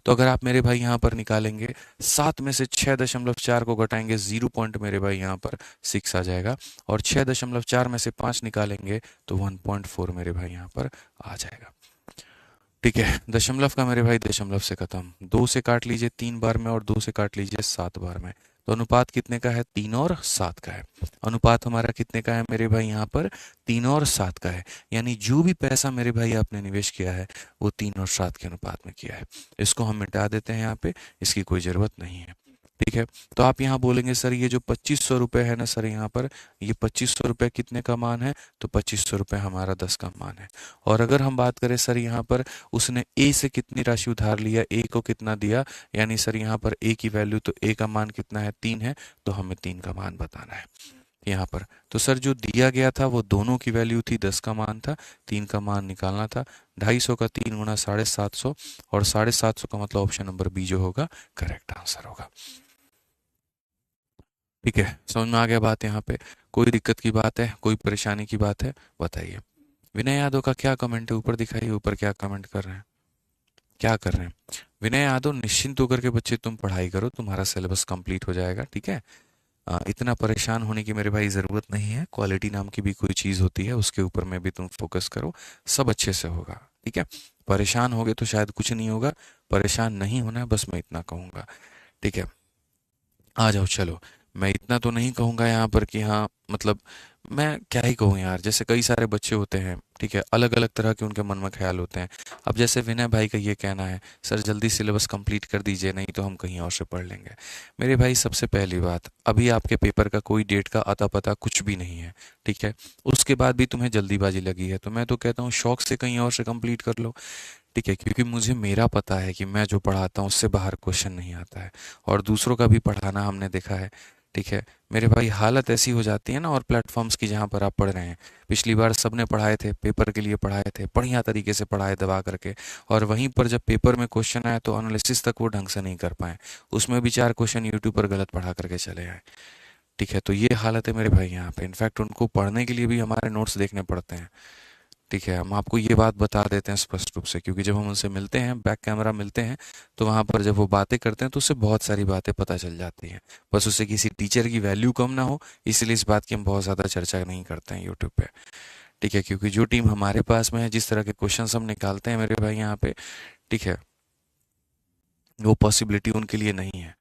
तो अगर आप मेरे भाई यहाँ पर निकालेंगे, 7 में से 6.4 को घटाएंगे, 0 पॉइंट मेरे भाई यहाँ पर 6 आ जाएगा। और 6.4 में से 5 निकालेंगे तो 1.4 मेरे भाई यहाँ पर आ जाएगा। ठीक है, दशमलव का मेरे भाई दशमलव से खत्म। 2 से काट लीजिए 3 बार में और 2 से काट लीजिए 7 बार में। तो अनुपात कितने का है, 3 और 7 का है। अनुपात हमारा कितने का है मेरे भाई यहाँ पर, 3 और 7 का है। यानी जो भी पैसा मेरे भाई आपने निवेश किया है वो 3 और 7 के अनुपात में किया है। इसको हम मिटा देते हैं यहाँ पे, इसकी कोई ज़रूरत नहीं है। ठीक है, तो आप यहाँ बोलेंगे सर ये जो 2500 रुपये है ना सर, यहाँ पर ये 2500 रुपये कितने का मान है, तो 2500 रुपये हमारा 10 का मान है। और अगर हम बात करें सर यहाँ पर उसने ए से कितनी राशि उधार लिया, ए को कितना दिया, यानी सर यहाँ पर ए की वैल्यू, तो ए का मान कितना है, 3 है। तो हमें 3 का मान बताना है यहाँ पर। तो सर जो दिया गया था वो दोनों की वैल्यू थी, 10 का मान था, 3 का मान निकालना था। 250 का 3 गुना 750, और 750 का मतलब ऑप्शन नंबर बी जो होगा करेक्ट आंसर होगा। ठीक है, समझ में आ गया बात यहाँ पे। कोई दिक्कत की बात है, कोई परेशानी की बात है, बताइए। विनय यादव का क्या कमेंट है, ऊपर दिखाइए, ऊपर क्या कमेंट कर रहे हैं, क्या कर रहे हैं। विनय यादव निश्चिंत होकर के बच्चे तुम पढ़ाई करो, तुम्हारा सिलेबस कंप्लीट हो जाएगा। ठीक है, इतना परेशान होने की मेरे भाई ज़रूरत नहीं है। क्वालिटी नाम की भी कोई चीज़ होती है, उसके ऊपर में भी तुम फोकस करो, सब अच्छे से होगा। ठीक है, परेशान होगे तो शायद कुछ नहीं होगा, परेशान नहीं होना है, बस मैं इतना कहूँगा। ठीक है, आ जाओ चलो। मैं इतना तो नहीं कहूँगा यहाँ पर कि हाँ, मतलब मैं क्या ही कहूँ यार, जैसे कई सारे बच्चे होते हैं, ठीक है, अलग अलग तरह के उनके मन में ख्याल होते हैं। अब जैसे विनय भाई का ये कहना है सर जल्दी सिलेबस कंप्लीट कर दीजिए, नहीं तो हम कहीं और से पढ़ लेंगे। मेरे भाई सबसे पहली बात, अभी आपके पेपर का कोई डेट का अता पता कुछ भी नहीं है। ठीक है, उसके बाद भी तुम्हें जल्दीबाजी लगी है, तो मैं तो कहता हूँ शौक से कहीं और से कंप्लीट कर लो। ठीक है, क्योंकि मुझे मेरा पता है कि मैं जो पढ़ाता हूँ उससे बाहर क्वेश्चन नहीं आता है, और दूसरों का भी पढ़ाना हमने देखा है। ठीक है मेरे भाई, हालत ऐसी हो जाती है ना, और प्लेटफॉर्म्स की जहाँ पर आप पढ़ रहे हैं, पिछली बार सबने पढ़ाए थे, पेपर के लिए पढ़ाए थे, बढ़िया तरीके से पढ़ाए दबा करके, और वहीं पर जब पेपर में क्वेश्चन आया तो एनालिसिस तक वो ढंग से नहीं कर पाए, उसमें भी 4 क्वेश्चन यूट्यूब पर गलत पढ़ा करके चले आए। ठीक है, तो ये हालत है मेरे भाई यहाँ पे, इनफैक्ट उनको पढ़ने के लिए भी हमारे नोट्स देखने पड़ते हैं। ठीक है, हम आपको ये बात बता देते हैं स्पष्ट रूप से, क्योंकि जब हम उनसे मिलते हैं, बैक कैमरा मिलते हैं, तो वहाँ पर जब वो बातें करते हैं तो उससे बहुत सारी बातें पता चल जाती हैं। बस उससे किसी टीचर की वैल्यू कम ना हो, इसलिए इस बात की हम बहुत ज़्यादा चर्चा नहीं करते हैं यूट्यूब पे। ठीक है, क्योंकि जो टीम हमारे पास में है, जिस तरह के क्वेश्चन हम निकालते हैं मेरे भाई यहाँ पे, ठीक है, वो पॉसिबिलिटी उनके लिए नहीं है।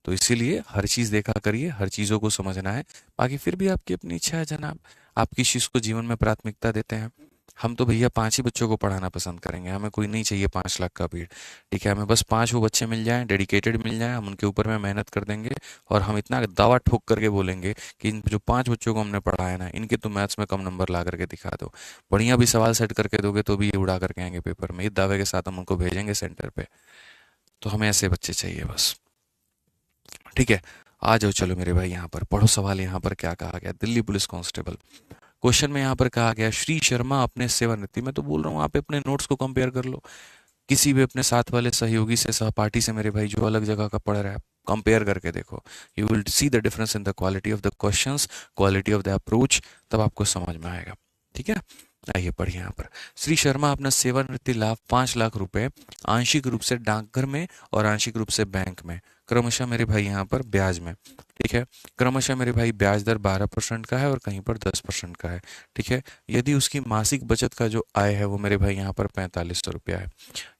तो इसीलिए हर चीज़ देखा करिए, हर चीज़ों को समझना है। बाकी फिर भी आपकी अपनी इच्छा है जनाब, आप किस चीज़ को जीवन में प्राथमिकता देते हैं। हम तो भैया 5 ही बच्चों को पढ़ाना पसंद करेंगे, हमें कोई नहीं चाहिए 5 लाख का भीड़। ठीक है, हमें बस 5 वो बच्चे मिल जाएं, डेडिकेटेड मिल जाएं, हम उनके ऊपर में मेहनत कर देंगे, और हम इतना दावा ठोक करके बोलेंगे कि इन जो 5 बच्चों को हमने पढ़ाया ना, इनके तो मैथ्स में कम नंबर ला करके दिखा दो। बढ़िया भी सवाल सेट करके दोगे तो भी ये उड़ा करके आएंगे पेपर में, इस दावे के साथ हम उनको भेजेंगे सेंटर पे। तो हमें ऐसे बच्चे चाहिए बस। ठीक है, आ जाओ चलो मेरे भाई, यहाँ पर पढ़ो सवाल। यहाँ पर क्या कहा गया, दिल्ली पुलिस कांस्टेबल क्वेश्चन में यहाँ पर कहा गया, श्री शर्मा अपने सेवानिवृत्ति, मैं तो बोल रहा हूँ आप अपने नोट्स को कंपेयर कर लो किसी भी अपने साथ वाले सहयोगी से, सहपाठी से मेरे भाई, जो अलग जगह का पढ़ रहा है, कंपेयर करके देखो। You will see the difference in the quality of the questions, quality of the approach, तब आपको समझ में आएगा। ठीक है, आइए पढ़िए यहाँ पर। श्री शर्मा अपना सेवानिवृत्ति लाभ 5 लाख रुपए आंशिक रूप से डाकघर में और आंशिक रूप से बैंक में, क्रमशः मेरे भाई यहाँ पर ब्याज में। ठीक है, क्रमशः मेरे भाई ब्याज दर 12% का है और कहीं पर 10% का है। ठीक है, यदि उसकी मासिक बचत का जो आय है वो मेरे भाई यहाँ पर 4500 रुपया है,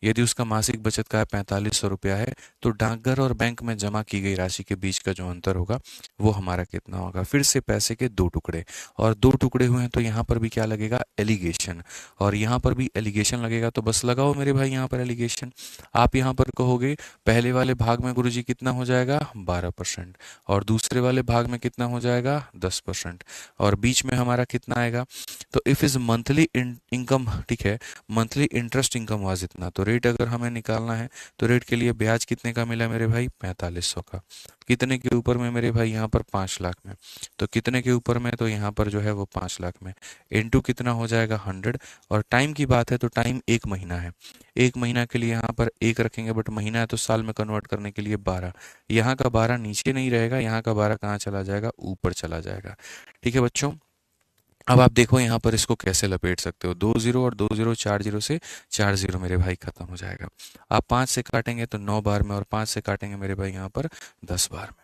यदि उसका मासिक बचत का 4500 रुपया है, तो डाकघर और बैंक में जमा की गई राशि के बीच का जो अंतर होगा वो हमारा कितना होगा। फिर से पैसे के 2 टुकड़े, और 2 टुकड़े हुए हैं तो यहाँ पर भी क्या लगेगा, एलिगेशन, और यहाँ पर भी एलिगेशन लगेगा, तो बस लगाओ मेरे भाई यहाँ पर एलिगेशन। आप यहाँ पर कहोगे पहले वाले भाग में गुरुजी कितना हो जाएगा, 12%, और दूसरे वाले भाग में कितना हो जाएगा, 10%, और बीच में हमारा कितना आएगा। तो इफ इज मंथली इनकम, ठीक है, मंथली इंटरेस्ट इनकम वाज इतना, तो रेट अगर हमें निकालना है तो रेट के लिए ब्याज कितने का मिला मेरे भाई, 4500 का। कितने के ऊपर में मेरे भाई, यहाँ पर 5 लाख में, तो कितने के ऊपर में, तो यहाँ पर जो है वो 5 लाख में, इनटू कितना हो जाएगा, 100। और टाइम की बात है तो टाइम 1 महीना है, 1 महीना के लिए यहाँ पर 1 रखेंगे, बट महीना है तो साल में कन्वर्ट करने के लिए 12, यहाँ का 12 नीचे नहीं रहेगा, यहाँ का 12 कहाँ चला जाएगा, ऊपर चला जाएगा। ठीक है बच्चों, अब आप देखो यहाँ पर इसको कैसे लपेट सकते हो, 2 जीरो और 2 जीरो, 4 जीरो से 4 जीरो मेरे भाई खत्म हो जाएगा। आप 5 से काटेंगे तो 9 बार में, और 5 से काटेंगे मेरे भाई यहाँ पर 10 बार में।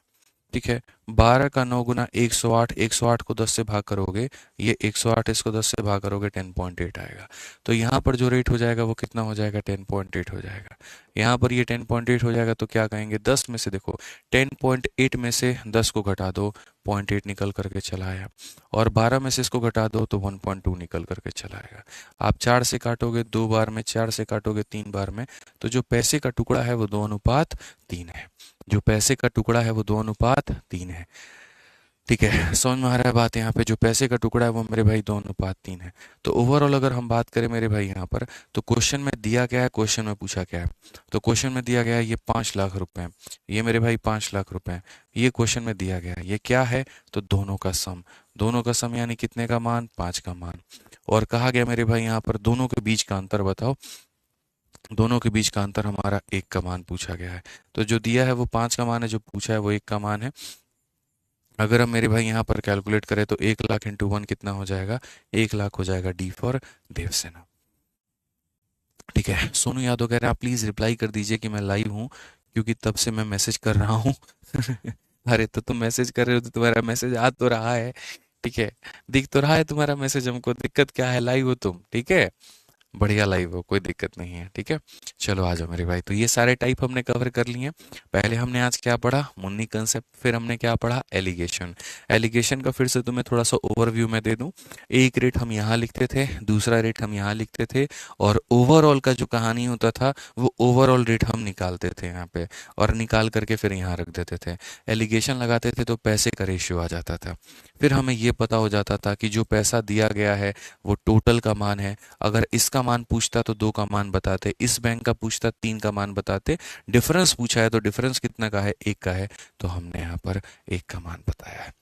ठीक है, 12 का 9 गुना 108, 108 को 10 से भाग करोगे, ये 108 इसको 10 से भाग करोगे 10.8 आएगा। तो यहाँ पर जो रेट हो जाएगा वो कितना हो जाएगा, 10.8 हो जाएगा। यहाँ पर ये 10.8 हो जाएगा तो क्या कहेंगे, 10 में से देखो 10.8 में से 10 को घटा दो, 0.8 निकल करके चला आया, और 12 में से इसको घटा दो तो 1.2 निकल करके चला आएगा। आप 4 से काटोगे 2 बार में, 4 से काटोगे 3 बार में, तो जो पैसे का टुकड़ा है वो 2:3 है, जो पैसे का टुकड़ा है वो 2:3 है। ठीक है, समझ में आ रहा है बात यहाँ पे, जो पैसे का टुकड़ा है वो मेरे भाई 2:3 है। तो ओवरऑल अगर हम बात करें मेरे भाई यहाँ पर, तो क्वेश्चन में दिया गया है, क्वेश्चन में पूछा क्या है, तो क्वेश्चन में दिया गया है ये 5 लाख रुपए, ये मेरे भाई 5 लाख रुपए, ये क्वेश्चन में दिया गया है, ये क्या है, तो दोनों का सम, दोनों का सम यानी कितने का मान, 5 का मान। और कहा गया मेरे भाई यहाँ पर दोनों के बीच का अंतर बताओ, दोनों के बीच का अंतर हमारा 1 का मान पूछा गया है। तो जो दिया है वो 5 का मान है, जो पूछा है वो 1 का मान है। अगर हम मेरे भाई यहाँ पर कैलकुलेट करें तो 1 लाख इंटू 1 कितना हो जाएगा, 1 लाख हो जाएगा, डी फॉर देवसेना। ठीक है, सोनू यादव कह रहे हैं आप प्लीज रिप्लाई कर दीजिए कि मैं लाइव हूँ, क्योंकि तब से मैं मैसेज कर रहा हूँ। अरे तो तुम मैसेज कर रहे हो तो तुम्हारा मैसेज आ तो रहा है। ठीक है, दिख तो रहा है तुम्हारा मैसेज हमको, दिक्कत क्या है, लाइव हो तुम। ठीक है, बढ़िया लाइव हो, कोई दिक्कत नहीं है, ठीक है। चलो आ जाओ मेरे भाई। तो ये सारे टाइप हमने कवर कर लिए हैं। पहले हमने आज क्या पढ़ा, मुन्नी कंसेप्ट, फिर हमने क्या पढ़ा, एलिगेशन। एलिगेशन का फिर से तुम्हें थोड़ा सा ओवरव्यू मैं दे दूं। एक रेट हम यहाँ लिखते थे, दूसरा रेट हम यहाँ लिखते थे, और ओवरऑल का जो कहानी होता था वो ओवरऑल रेट हम निकालते थे यहाँ पे, और निकाल करके फिर यहाँ रख देते थे। एलिगेशन लगाते थे तो पैसे का रेशियो आ जाता था। फिर हमें ये पता हो जाता था कि जो पैसा दिया गया है वो टोटल का मान है। अगर इसका मान पूछता तो 2 का मान बताते, इस बैंक का पूछता 3 का मान बताते, डिफरेंस पूछा है तो डिफरेंस कितना का है, 1 का है, तो हमने यहाँ पर 1 का मान बताया है।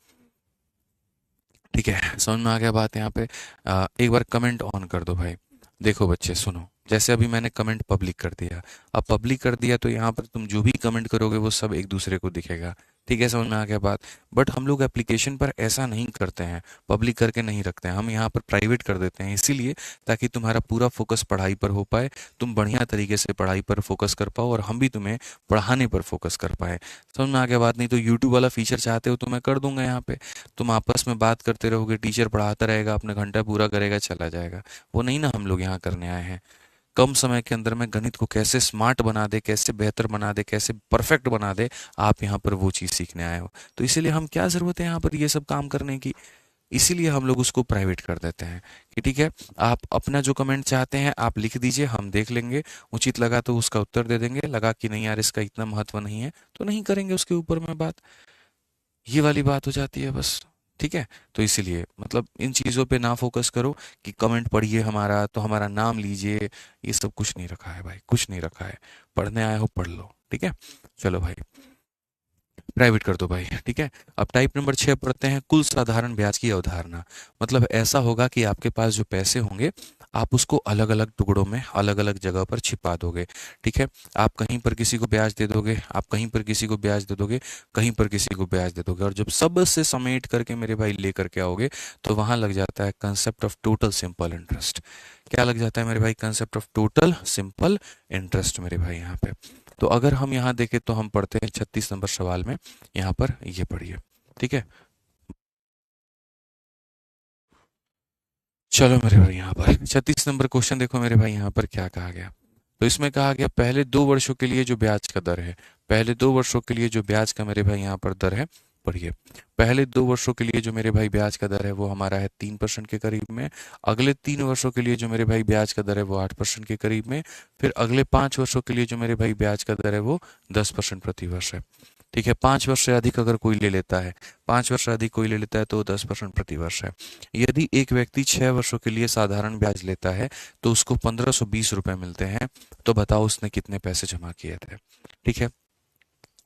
ठीक है, समझ में आ गया बात यहाँ पे। एक बार कमेंट ऑन कर दो भाई। देखो बच्चे सुनो, जैसे अभी मैंने कमेंट पब्लिक कर दिया, अब पब्लिक कर दिया तो यहाँ पर तुम जो भी कमेंट करोगे वो सब एक दूसरे को दिखेगा। ठीक है, समझ में आ गया बात। बट हम लोग एप्लीकेशन पर ऐसा नहीं करते हैं, पब्लिक करके नहीं रखते हैं, हम यहाँ पर प्राइवेट कर देते हैं, इसीलिए ताकि तुम्हारा पूरा फोकस पढ़ाई पर हो पाए, तुम बढ़िया तरीके से पढ़ाई पर फोकस कर पाओ, और हम भी तुम्हें पढ़ाने पर फोकस कर पाए। समझ में आ गया बात। नहीं तो यूट्यूब वाला फीचर चाहते हो तो मैं कर दूंगा यहाँ पे, तुम आपस में बात करते रहोगे, टीचर पढ़ाता रहेगा, अपना घंटा पूरा करेगा, चला जाएगा। वो नहीं ना हम लोग यहाँ करने आए हैं। कम समय के अंदर में गणित को कैसे स्मार्ट बना दे, कैसे बेहतर बना दे, कैसे परफेक्ट बना दे, आप यहाँ पर वो चीज़ सीखने आए हो। तो इसीलिए हम क्या ज़रूरत है यहाँ पर ये सब काम करने की, इसीलिए हम लोग उसको प्राइवेट कर देते हैं कि ठीक है, आप अपना जो कमेंट चाहते हैं आप लिख दीजिए, हम देख लेंगे, उचित लगा तो उसका उत्तर दे देंगे, लगा कि नहीं यार इसका इतना महत्व नहीं है तो नहीं करेंगे उसके ऊपर में बात। ये वाली बात हो जाती है बस। ठीक है, तो इसीलिए मतलब इन चीज़ों पे ना फोकस करो कि कमेंट पढ़िए हमारा तो हमारा नाम लीजिए, ये सब कुछ नहीं रखा है भाई, कुछ नहीं रखा है। पढ़ने आए हो पढ़ लो, ठीक है। चलो भाई, प्राइवेट कर दो भाई, ठीक है। अब टाइप नंबर 6 पढ़ते हैं, कुल साधारण ब्याज की अवधारणा। मतलब ऐसा होगा कि आपके पास जो पैसे होंगे आप उसको अलग अलग टुकड़ों में अलग अलग जगह पर छिपा दोगे। ठीक है, आप कहीं पर किसी को ब्याज दे दोगे, आप कहीं पर किसी को ब्याज दे दोगे, कहीं पर किसी को ब्याज दे दोगे, और जब सब से समेट करके मेरे भाई लेकर के आओगे तो वहां लग जाता है concept of total simple interest. क्या लग जाता है मेरे भाई, concept of total simple interest मेरे भाई यहाँ पे। तो अगर हम यहाँ देखें तो हम पढ़ते हैं 36 नंबर सवाल में, यहाँ पर ये पढ़िए, ठीक है। चलो मेरे भाई, यहाँ पर 36 नंबर क्वेश्चन देखो मेरे भाई, यहाँ पर क्या कहा गया। तो इसमें कहा गया पहले 2 वर्षों के लिए जो ब्याज का दर है, पहले 2 वर्षों के लिए जो ब्याज का मेरे भाई यहाँ पर दर है, पढ़िए। पहले 2 वर्षों के लिए जो मेरे भाई ब्याज का दर है वो हमारा है 3% के करीब में। अगले 3 वर्षों के लिए जो मेरे भाई ब्याज का दर है वो 8% के करीब में। फिर अगले 5 वर्षों के लिए जो मेरे भाई ब्याज का दर है वो 10% प्रति वर्ष है। ठीक है, 5 वर्ष से अधिक अगर कोई ले लेता है, 5 वर्ष से अधिक कोई ले लेता है तो 10% प्रति वर्ष है। यदि एक व्यक्ति 6 वर्षों के लिए साधारण ब्याज लेता है तो उसको 1520 रुपए मिलते हैं। तो बताओ उसने कितने पैसे जमा किए थे। ठीक है,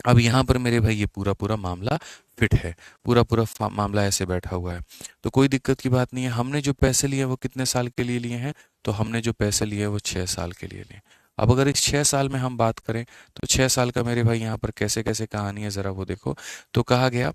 अब यहाँ पर मेरे भाई ये पूरा पूरा मामला फिट है, पूरा पूरा मामला ऐसे बैठा हुआ है, तो कोई दिक्कत की बात नहीं है। हमने जो पैसे लिए वो कितने साल के लिए लिए हैं, तो हमने जो पैसे लिए वो 6 साल के लिए लिए। अब अगर इस 6 साल में हम बात करें तो 6 साल का मेरे भाई यहाँ पर कैसे कैसे कहानी है जरा वो देखो। तो कहा गया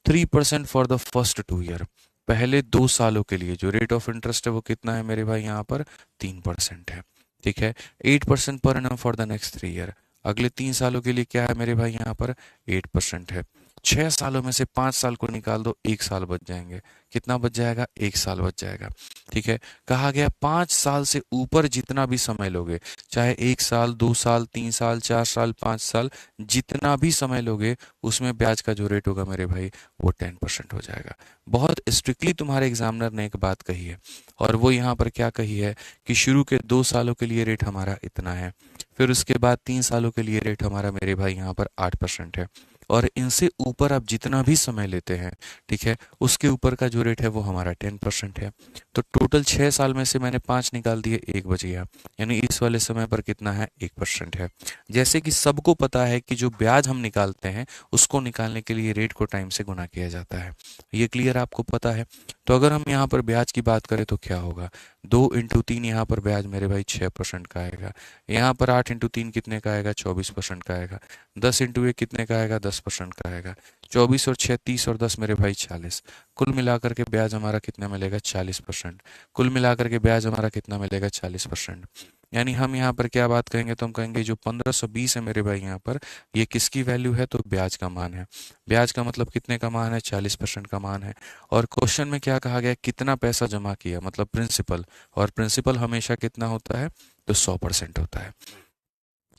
3% फॉर द फर्स्ट 2 ईयर, पहले 2 सालों के लिए जो रेट ऑफ इंटरेस्ट है वो कितना है मेरे भाई यहाँ पर, 3% है। ठीक है, 8% per annum for the next 3 year, अगले 3 सालों के लिए क्या है मेरे भाई यहाँ पर, 8% है। 6 सालों में से 5 साल को निकाल दो, 1 साल बच जाएंगे। कितना बच जाएगा, 1 साल बच जाएगा। ठीक है, कहा गया 5 साल से ऊपर जितना भी समय लोगे, चाहे 1 साल, 2 साल, 3 साल, 4 साल, 5 साल, जितना भी समय लोगे उसमें ब्याज का जो रेट होगा मेरे भाई वो 10% हो जाएगा। बहुत स्ट्रिक्टली तुम्हारे एग्जामिनर ने एक बात कही है, और वो यहाँ पर क्या कही है कि शुरू के 2 सालों के लिए रेट हमारा इतना है, फिर उसके बाद 3 सालों के लिए रेट हमारा मेरे भाई यहाँ पर 8% है, और इनसे ऊपर आप जितना भी समय लेते हैं, ठीक है, उसके ऊपर का जो रेट है वो हमारा 10% है। तो टोटल 6 साल में से मैंने 5 निकाल दिए, 1 बच गया, यानी इस वाले समय पर कितना है, 1% है। जैसे कि सबको पता है कि जो ब्याज हम निकालते हैं उसको निकालने के लिए रेट को टाइम से गुना किया जाता है, ये क्लियर आपको पता है। तो अगर हम यहाँ पर ब्याज की बात करें तो क्या होगा, 2 × 3 यहाँ पर ब्याज मेरे भाई 6% का आएगा, यहाँ पर 8 × 3 कितने का आएगा, 24% का आएगा, 10 × 1 कितने का आएगा, 10% का आएगा, 24 और 6 30 और 10 मेरे भाई 40, कुल मिलाकर के ब्याज हमारा कितना मिलेगा, 40%। कुल मिलाकर के ब्याज हमारा कितना मिलेगा, 40%। यानी हम यहाँ पर क्या बात करेंगे, तो हम कहेंगे जो 1520 है मेरे भाई यहाँ पर, ये किसकी वैल्यू है, तो ब्याज का मान है। ब्याज का मतलब कितने का मान है, 40% का मान है। और क्वेश्चन में क्या कहा गया, कितना पैसा जमा किया, मतलब प्रिंसिपल, और प्रिंसिपल हमेशा कितना होता है, तो 100% होता है।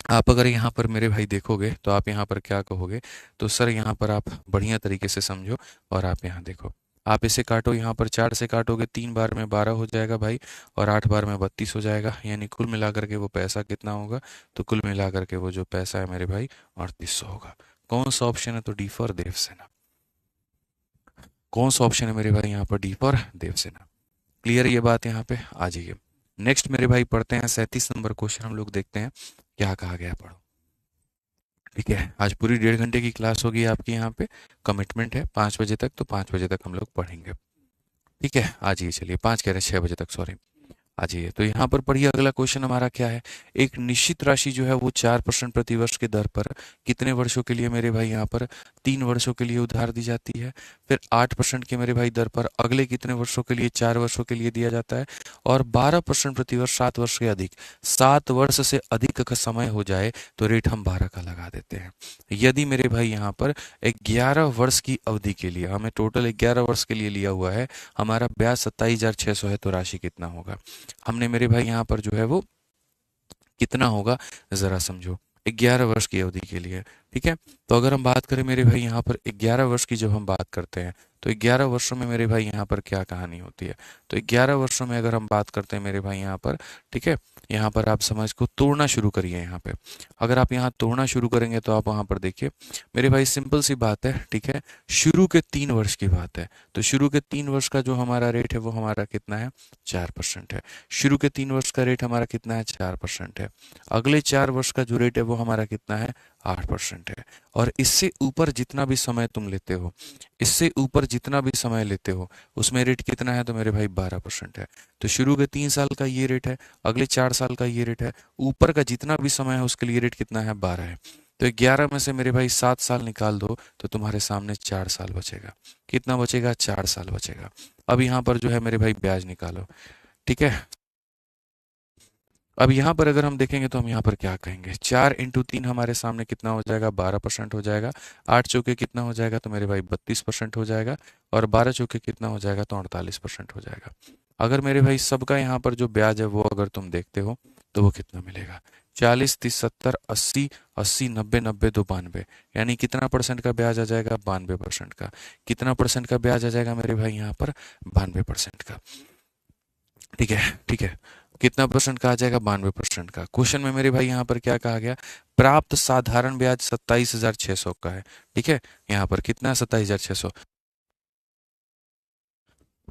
आप अगर यहाँ पर मेरे भाई देखोगे तो आप यहाँ पर क्या कहोगे, तो सर यहाँ पर आप बढ़िया तरीके से समझो और आप यहाँ देखो। आप इसे काटो, यहाँ पर 4 से काटोगे, 3 बार में 12 हो जाएगा भाई, और 8 बार में 32 हो जाएगा। यानी कुल मिलाकर के वो पैसा कितना होगा, तो कुल मिलाकर के वो जो पैसा है मेरे भाई 3800 होगा। कौन सा ऑप्शन है, तो डी फॉर देवसेना। कौन सा ऑप्शन है मेरे भाई यहाँ पर, डी फॉर देवसेना। क्लियर ये बात, यहाँ पे आ जाइए। नेक्स्ट मेरे भाई पढ़ते हैं 37 नंबर क्वेश्चन, हम लोग देखते हैं क्या कहा गया है, पढ़ो। ठीक है, आज पूरी 1.5 घंटे की क्लास होगी आपकी यहाँ पे, कमिटमेंट है 5 बजे तक, तो 5 बजे तक हम लोग पढ़ेंगे। ठीक है, आ जाइए, चलिए 5 कह रहे हैं, 6 बजे तक, सॉरी। आ जाइए, तो यहाँ पर पढ़िए, अगला क्वेश्चन हमारा क्या है। एक निश्चित राशि जो है वो 4% प्रति वर्ष के दर पर कितने वर्षों के लिए मेरे भाई यहाँ पर, 3 वर्षों के लिए उधार दी जाती है। फिर 8% के मेरे भाई दर पर अगले कितने वर्षों के लिए, 4 वर्षों के लिए दिया जाता है। और 12% प्रति वर्ष 7 वर्ष के अधिक, 7 वर्ष से अधिक का समय हो जाए तो रेट हम 12 का लगा देते हैं। यदि मेरे भाई यहाँ पर 11 वर्ष की अवधि के लिए, हमें टोटल 11 वर्ष के लिए लिया हुआ है, हमारा ब्याज 27,600 है, तो राशि कितना होगा। हमने मेरे भाई यहाँ पर जो है वो कितना होगा, जरा समझो, 11 वर्ष की अवधि के लिए। ठीक है, तो अगर हम बात करें मेरे भाई यहाँ पर 11 वर्ष की, जब हम बात करते हैं तो 11 वर्षों में मेरे भाई यहाँ पर क्या कहानी होती है, तो 11 वर्षों में अगर हम बात करते हैं मेरे भाई यहाँ पर, ठीक है, यहाँ पर आप समझ को तोड़ना शुरू करिए। यहाँ पे अगर आप यहाँ तोड़ना शुरू करेंगे तो आप वहाँ पर देखिए मेरे भाई, सिंपल सी बात है। ठीक है, शुरू के 3 वर्ष की बात है, तो शुरू के 3 वर्ष का जो हमारा रेट है वो हमारा कितना है, 4% है। शुरू के 3 वर्ष का रेट हमारा कितना है, 4% है। अगले 4 वर्ष का जो रेट है वो हमारा कितना है, 8% है। और इससे ऊपर जितना भी समय तुम लेते हो, इससे ऊपर जितना भी समय लेते हो, उसमें रेट कितना है, तो मेरे भाई 12% है। तो शुरू के 3 साल का ये रेट है, अगले 4 साल का ये रेट है, ऊपर का जितना भी समय है उसके लिए रेट कितना है, 12 है। तो 11 में से मेरे भाई 7 साल निकाल दो, तो तुम्हारे सामने 4 साल बचेगा। कितना बचेगा, 4 साल बचेगा। अब यहाँ पर जो है मेरे भाई ब्याज निकालो। ठीक है, अब यहाँ पर अगर हम देखेंगे तो हम यहाँ पर क्या कहेंगे, 4 × 3 हमारे सामने कितना हो जाएगा, 12% हो जाएगा। 8 चौके कितना हो जाएगा, तो मेरे भाई 32% हो जाएगा। और 12 चौके कितना हो जाएगा, तो 48% हो जाएगा। अगर मेरे भाई सबका यहाँ पर जो ब्याज है वो अगर तुम देखते हो तो वो कितना मिलेगा, 40, 30, 70, 80, 80, 90, 90, 2, 92। यानी कितना परसेंट का ब्याज आ जाएगा, 92% का। कितना परसेंट का ब्याज आ जाएगा मेरे भाई यहाँ पर, 92% का। ठीक है, ठीक है, कितना परसेंट का आ जाएगा, 92% का। क्वेश्चन में मेरे भाई यहाँ पर क्या कहा गया, प्राप्त साधारण ब्याज 27,600 का है। ठीक है, यहाँ पर कितना है, 27,600।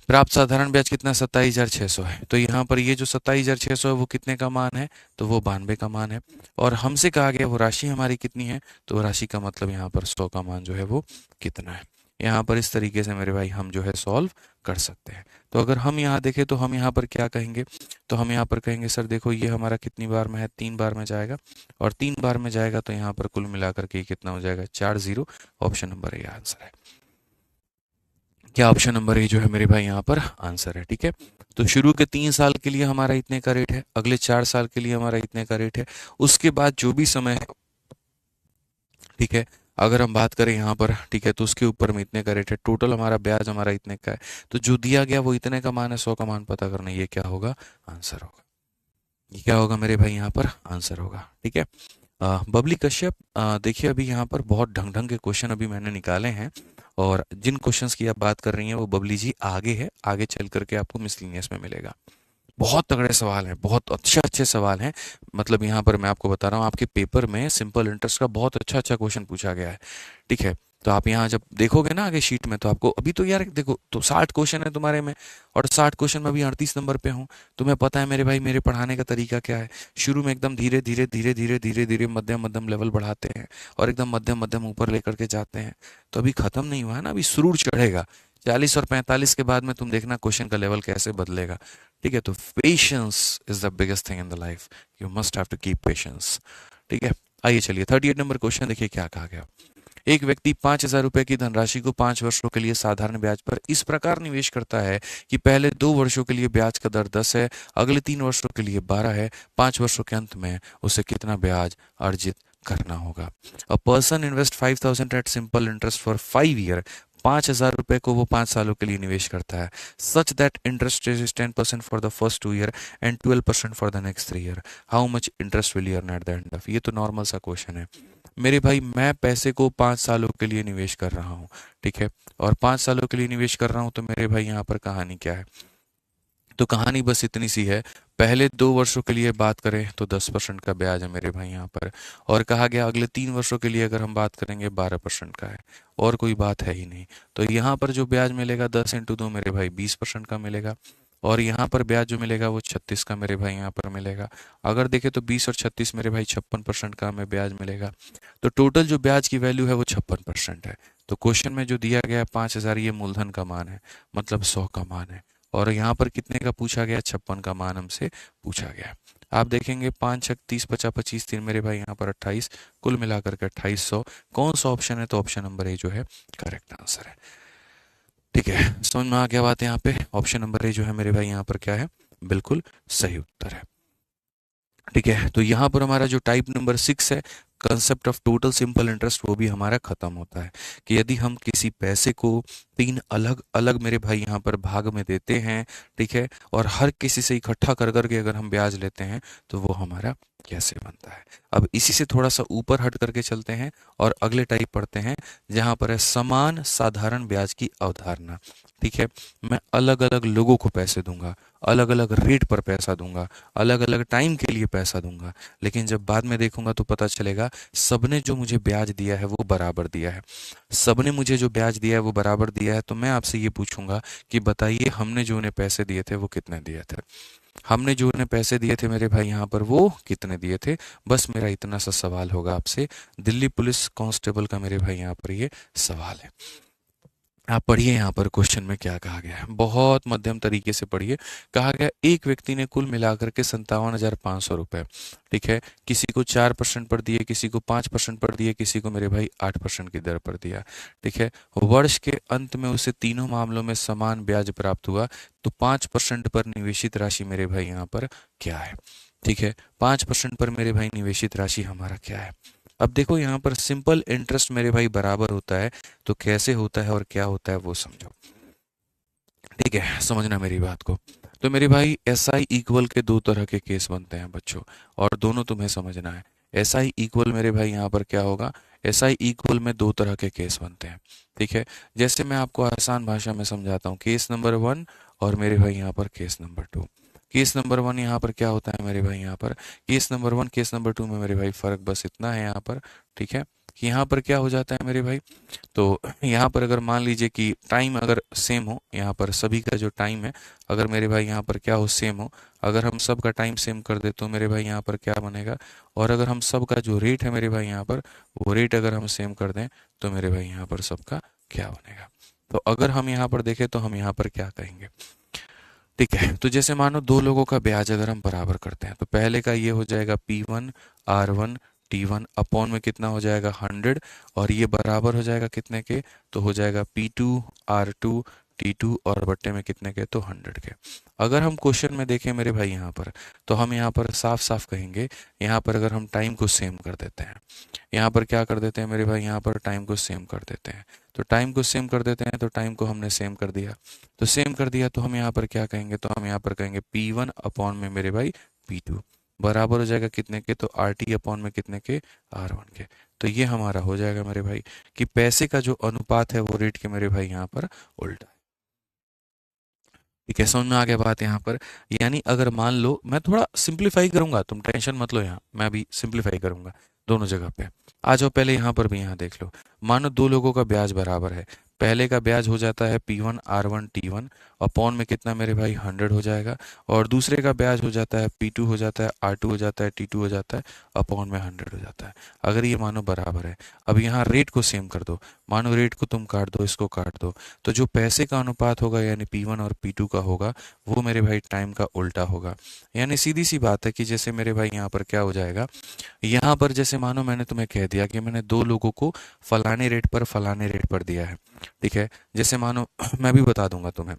प्राप्त साधारण ब्याज कितना, 27,600 है। तो यहाँ पर ये जो 27,600 है वो कितने का मान है, तो वो 92 का मान है। और हमसे कहा गया वो राशि हमारी कितनी है, तो वो राशि का मतलब यहाँ पर 100 का मान जो है वो कितना है। यहाँ पर इस तरीके से मेरे भाई हम जो है सॉल्व कर सकते हैं। तो अगर हम यहाँ देखें तो हम यहाँ पर क्या कहेंगे, तो हम यहाँ पर कहेंगे सर देखो ये हमारा कितनी बार में है, 3 बार में जाएगा। और 3 बार में जाएगा तो यहाँ पर कुल मिलाकर के कितना हो जाएगा, 40। ऑप्शन नंबर ए आंसर है। क्या ऑप्शन नंबर ए जो है मेरे भाई यहाँ पर आंसर है। ठीक है, तो शुरू के 3 साल के लिए हमारा इतने का रेट है, अगले 4 साल के लिए हमारा इतने का रेट है, उसके बाद जो भी समय है, ठीक है, अगर हम बात करें यहाँ पर, ठीक है, तो उसके ऊपर में इतने का रेट है, टोटल हमारा ब्याज हमारा इतने का है। तो जो दिया गया वो इतने का मान है, 100 का मान पता करना, ये क्या होगा, आंसर होगा। ये क्या होगा मेरे भाई यहाँ पर, आंसर होगा। ठीक है, बबली कश्यप, देखिए अभी यहाँ पर बहुत ढंग ढंग के क्वेश्चन अभी मैंने निकाले हैं, और जिन क्वेश्चंस की आप बात कर रही हैं वो बबली जी आगे है, आगे चल करके आपको मिसलिनियस में मिलेगा। बहुत तगड़े सवाल हैं, बहुत अच्छे अच्छे सवाल हैं। मतलब यहाँ पर मैं आपको बता रहा हूँ, आपके पेपर में सिंपल इंटरेस्ट का बहुत अच्छा अच्छा क्वेश्चन पूछा गया है। ठीक है, तो आप यहाँ जब देखोगे ना आगे शीट में, तो आपको अभी तो यार देखो, तो 60 क्वेश्चन है तुम्हारे में, और 60 क्वेश्चन में अभी 38 नंबर पे हूँ। तुम्हें पता है मेरे भाई मेरे पढ़ाने का तरीका क्या है, शुरू में एकदम धीरे धीरे धीरे धीरे धीरे धीरे मध्यम मध्यम लेवल बढ़ाते हैं, और एकदम मध्यम मध्यम ऊपर लेकर के जाते हैं। तो अभी खत्म नहीं हुआ है ना, अभी सुरूर चढ़ेगा। 40 और 45 के बाद में तुम देखना क्वेश्चन का लेवल कैसे बदलेगा। ठीक है, तो patience is the biggest thing in the life, you must have to keep patience. ठीक है, आइए चलिए 38 नंबर क्वेश्चन देखिए क्या कहा गया। एक व्यक्ति 5,000 रुपए की धनराशि को 5 वर्षों के लिए साधारण ब्याज पर इस प्रकार निवेश करता है कि पहले 2 वर्षों के लिए ब्याज का दर 10 है, अगले 3 वर्षों के लिए 12 है, 5 वर्षों के अंत में उसे कितना ब्याज अर्जित करना होगा। A person invest 5,000 at simple interest for 5 year. 5,000 रुपए को वो 5 सालों के लिए निवेश करता है, such that interest is 10% for the first 2 year and 12% for the next 3 year. How much interest will earn at the end of. ये तो नॉर्मल सा क्वेश्चन है मेरे भाई। मैं पैसे को 5 सालों के लिए निवेश कर रहा हूँ, ठीक है, और 5 सालों के लिए निवेश कर रहा हूँ, तो मेरे भाई यहाँ पर कहानी क्या है? तो कहानी बस इतनी सी है। पहले 2 वर्षों के लिए बात करें तो 10% का ब्याज है मेरे भाई यहाँ पर, और कहा गया अगले 3 वर्षों के लिए अगर हम बात करेंगे 12% का है, और कोई बात है ही नहीं। तो यहाँ पर जो ब्याज मिलेगा 10 × 2 मेरे भाई 20% का मिलेगा, और यहाँ पर ब्याज जो मिलेगा वो 36 का मेरे भाई यहाँ पर मिलेगा। अगर देखें तो 20 और 36 मेरे भाई 56% का हमें ब्याज मिलेगा। तो टोटल जो ब्याज की वैल्यू है वो 56% है। तो क्वेश्चन में जो दिया गया है 5,000, ये मूलधन का मान है, मतलब 100 का मान है, और यहाँ पर कितने का पूछा गया? 56 का मान हमसे पूछा गया। आप देखेंगे 5 छक 30, 50 25 3 मेरे भाई यहाँ पर 28, कुल मिलाकर के 2800। कौन सा ऑप्शन है? तो ऑप्शन नंबर ए जो है करेक्ट आंसर है। ठीक है, समझ में आ गया बात? यहाँ पे ऑप्शन नंबर ए जो है मेरे भाई यहाँ पर क्या है? बिल्कुल सही उत्तर है। ठीक है, तो यहाँ पर हमारा जो टाइप नंबर 6 है, concept of total simple interest, वो भी हमारा खत्म होता है कि यदि हम किसी पैसे को 3 अलग अलग मेरे भाई यहाँ पर भाग में देते हैं, ठीक है, और हर किसी से इकट्ठा कर करके अगर हम ब्याज लेते हैं तो वो हमारा कैसे बनता है। अब इसी से थोड़ा सा ऊपर हट करके चलते हैं और अगले टाइप पढ़ते हैं, जहाँ पर है समान साधारण ब्याज की अवधारणा। ठीक है, मैं अलग अलग लोगों को पैसे दूंगा, अलग अलग रेट पर पैसा दूंगा, अलग अलग टाइम के लिए पैसा दूंगा, लेकिन जब बाद में देखूंगा तो पता चलेगा सबने जो मुझे ब्याज दिया है वो बराबर दिया है। सबने मुझे जो ब्याज दिया है वो बराबर दिया है। तो मैं आपसे ये पूछूंगा कि बताइए, हमने जो उन्हें पैसे दिए थे वो कितने दिए थे? हमने जो उन्हें पैसे दिए थे मेरे भाई यहाँ पर, वो कितने दिए थे? बस मेरा इतना सा सवाल होगा आपसे। दिल्ली पुलिस कांस्टेबल का मेरे भाई यहाँ पर ये सवाल है। आप पढ़िए यहाँ पर क्वेश्चन में क्या कहा गया है, बहुत मध्यम तरीके से पढ़िए। कहा गया एक व्यक्ति ने कुल मिलाकर के 57,500 रुपए, ठीक है, किसी को 4% पर दिए, किसी को 5% पर दिए, किसी को मेरे भाई 8% की दर पर दिया। ठीक है, वर्ष के अंत में उसे तीनों मामलों में समान ब्याज प्राप्त हुआ। तो 5% पर निवेशित राशि मेरे भाई यहाँ पर क्या है? ठीक है, 5% पर मेरे भाई निवेशित राशि हमारा क्या है? अब देखो यहाँ पर सिंपल इंटरेस्ट मेरे भाई बराबर होता है, तो कैसे होता है और क्या होता है वो समझो। ठीक है, समझना मेरी बात को। तो मेरे भाई SI इक्वल के 2 तरह के केस बनते हैं बच्चों, और दोनों तुम्हें समझना है। SI इक्वल मेरे भाई यहाँ पर क्या होगा? SI इक्वल में 2 तरह के केस बनते हैं। ठीक है, जैसे मैं आपको आसान भाषा में समझाता हूँ, केस नंबर 1 और मेरे भाई यहाँ पर केस नंबर 2। केस नंबर 1 यहाँ पर क्या होता है मेरे भाई? यहाँ पर केस नंबर 1 केस नंबर 2 में मेरे भाई फर्क बस इतना है यहाँ पर, ठीक है, कि यहाँ पर क्या हो जाता है मेरे भाई? तो यहाँ पर अगर मान लीजिए कि टाइम अगर सेम हो, यहाँ पर सभी का जो टाइम है अगर मेरे भाई यहाँ पर क्या हो? सेम हो। अगर हम सब का टाइम सेम कर दे तो मेरे भाई यहाँ पर क्या बनेगा? और अगर हम सब का जो रेट है मेरे भाई यहाँ पर, वो रेट अगर हम सेम कर दें तो मेरे भाई यहाँ पर सबका क्या बनेगा? तो अगर हम यहाँ पर देखें तो हम यहाँ पर क्या कहेंगे? ठीक है, तो जैसे मानो 2 लोगों का ब्याज अगर हम बराबर करते हैं, तो पहले का ये हो जाएगा P1 R1 T1 अपॉन में कितना हो जाएगा? 100, और ये बराबर हो जाएगा कितने के? तो हो जाएगा P2 R2 T2, और बट्टे में कितने के? तो 100 के। अगर हम क्वेश्चन में देखें मेरे भाई यहाँ पर, तो हम यहाँ पर साफ साफ कहेंगे, यहाँ पर अगर हम टाइम को सेम कर देते हैं, यहाँ पर क्या कर देते हैं मेरे भाई? यहाँ पर टाइम को सेम कर देते हैं। तो टाइम को सेम कर देते हैं, तो टाइम को हमने सेम कर दिया, तो सेम कर दिया, तो हम यहाँ पर क्या कहेंगे? तो हम यहाँ पर कहेंगे P1 अपॉन में मेरे भाई P2 बराबर हो जाएगा कितने के? तो RT अपॉन में कितने के? R1 के। तो ये हमारा हो जाएगा मेरे भाई कि पैसे का जो अनुपात है वो रेट के मेरे भाई यहाँ पर उल्टा है। ठीक है, समझ में आ गया बात यहाँ पर? यानी अगर मान लो, मैं थोड़ा सिंप्लीफाई करूंगा, तुम टेंशन मत लो, यहाँ मैं भी सिंप्लीफाई करूंगा दोनों जगह पे। आ जाओ पहले यहाँ पर भी, यहाँ देख लो। मानो 2 लोगों का ब्याज बराबर है, पहले का ब्याज हो जाता है P1 R1 T1 अपॉन में कितना मेरे भाई 100 हो जाएगा, और दूसरे का ब्याज हो जाता है P2 हो जाता है R2 हो जाता है T2 हो जाता है अपॉन में 100 हो जाता है। अगर ये मानो बराबर है, अब यहाँ रेट को सेम कर दो, मानो रेट को तुम काट दो, इसको काट दो, तो जो पैसे का अनुपात होगा यानी P1 और P2 का होगा वो मेरे भाई टाइम का उल्टा होगा। यानी सीधी सी बात है कि जैसे मेरे भाई यहाँ पर क्या हो जाएगा, यहाँ पर जैसे मानो मैंने तुम्हें कह दिया कि मैंने दो लोगों को फलाने रेट पर दिया है, ठीक है। जैसे मानो मैं भी बता दूंगा तुम्हें,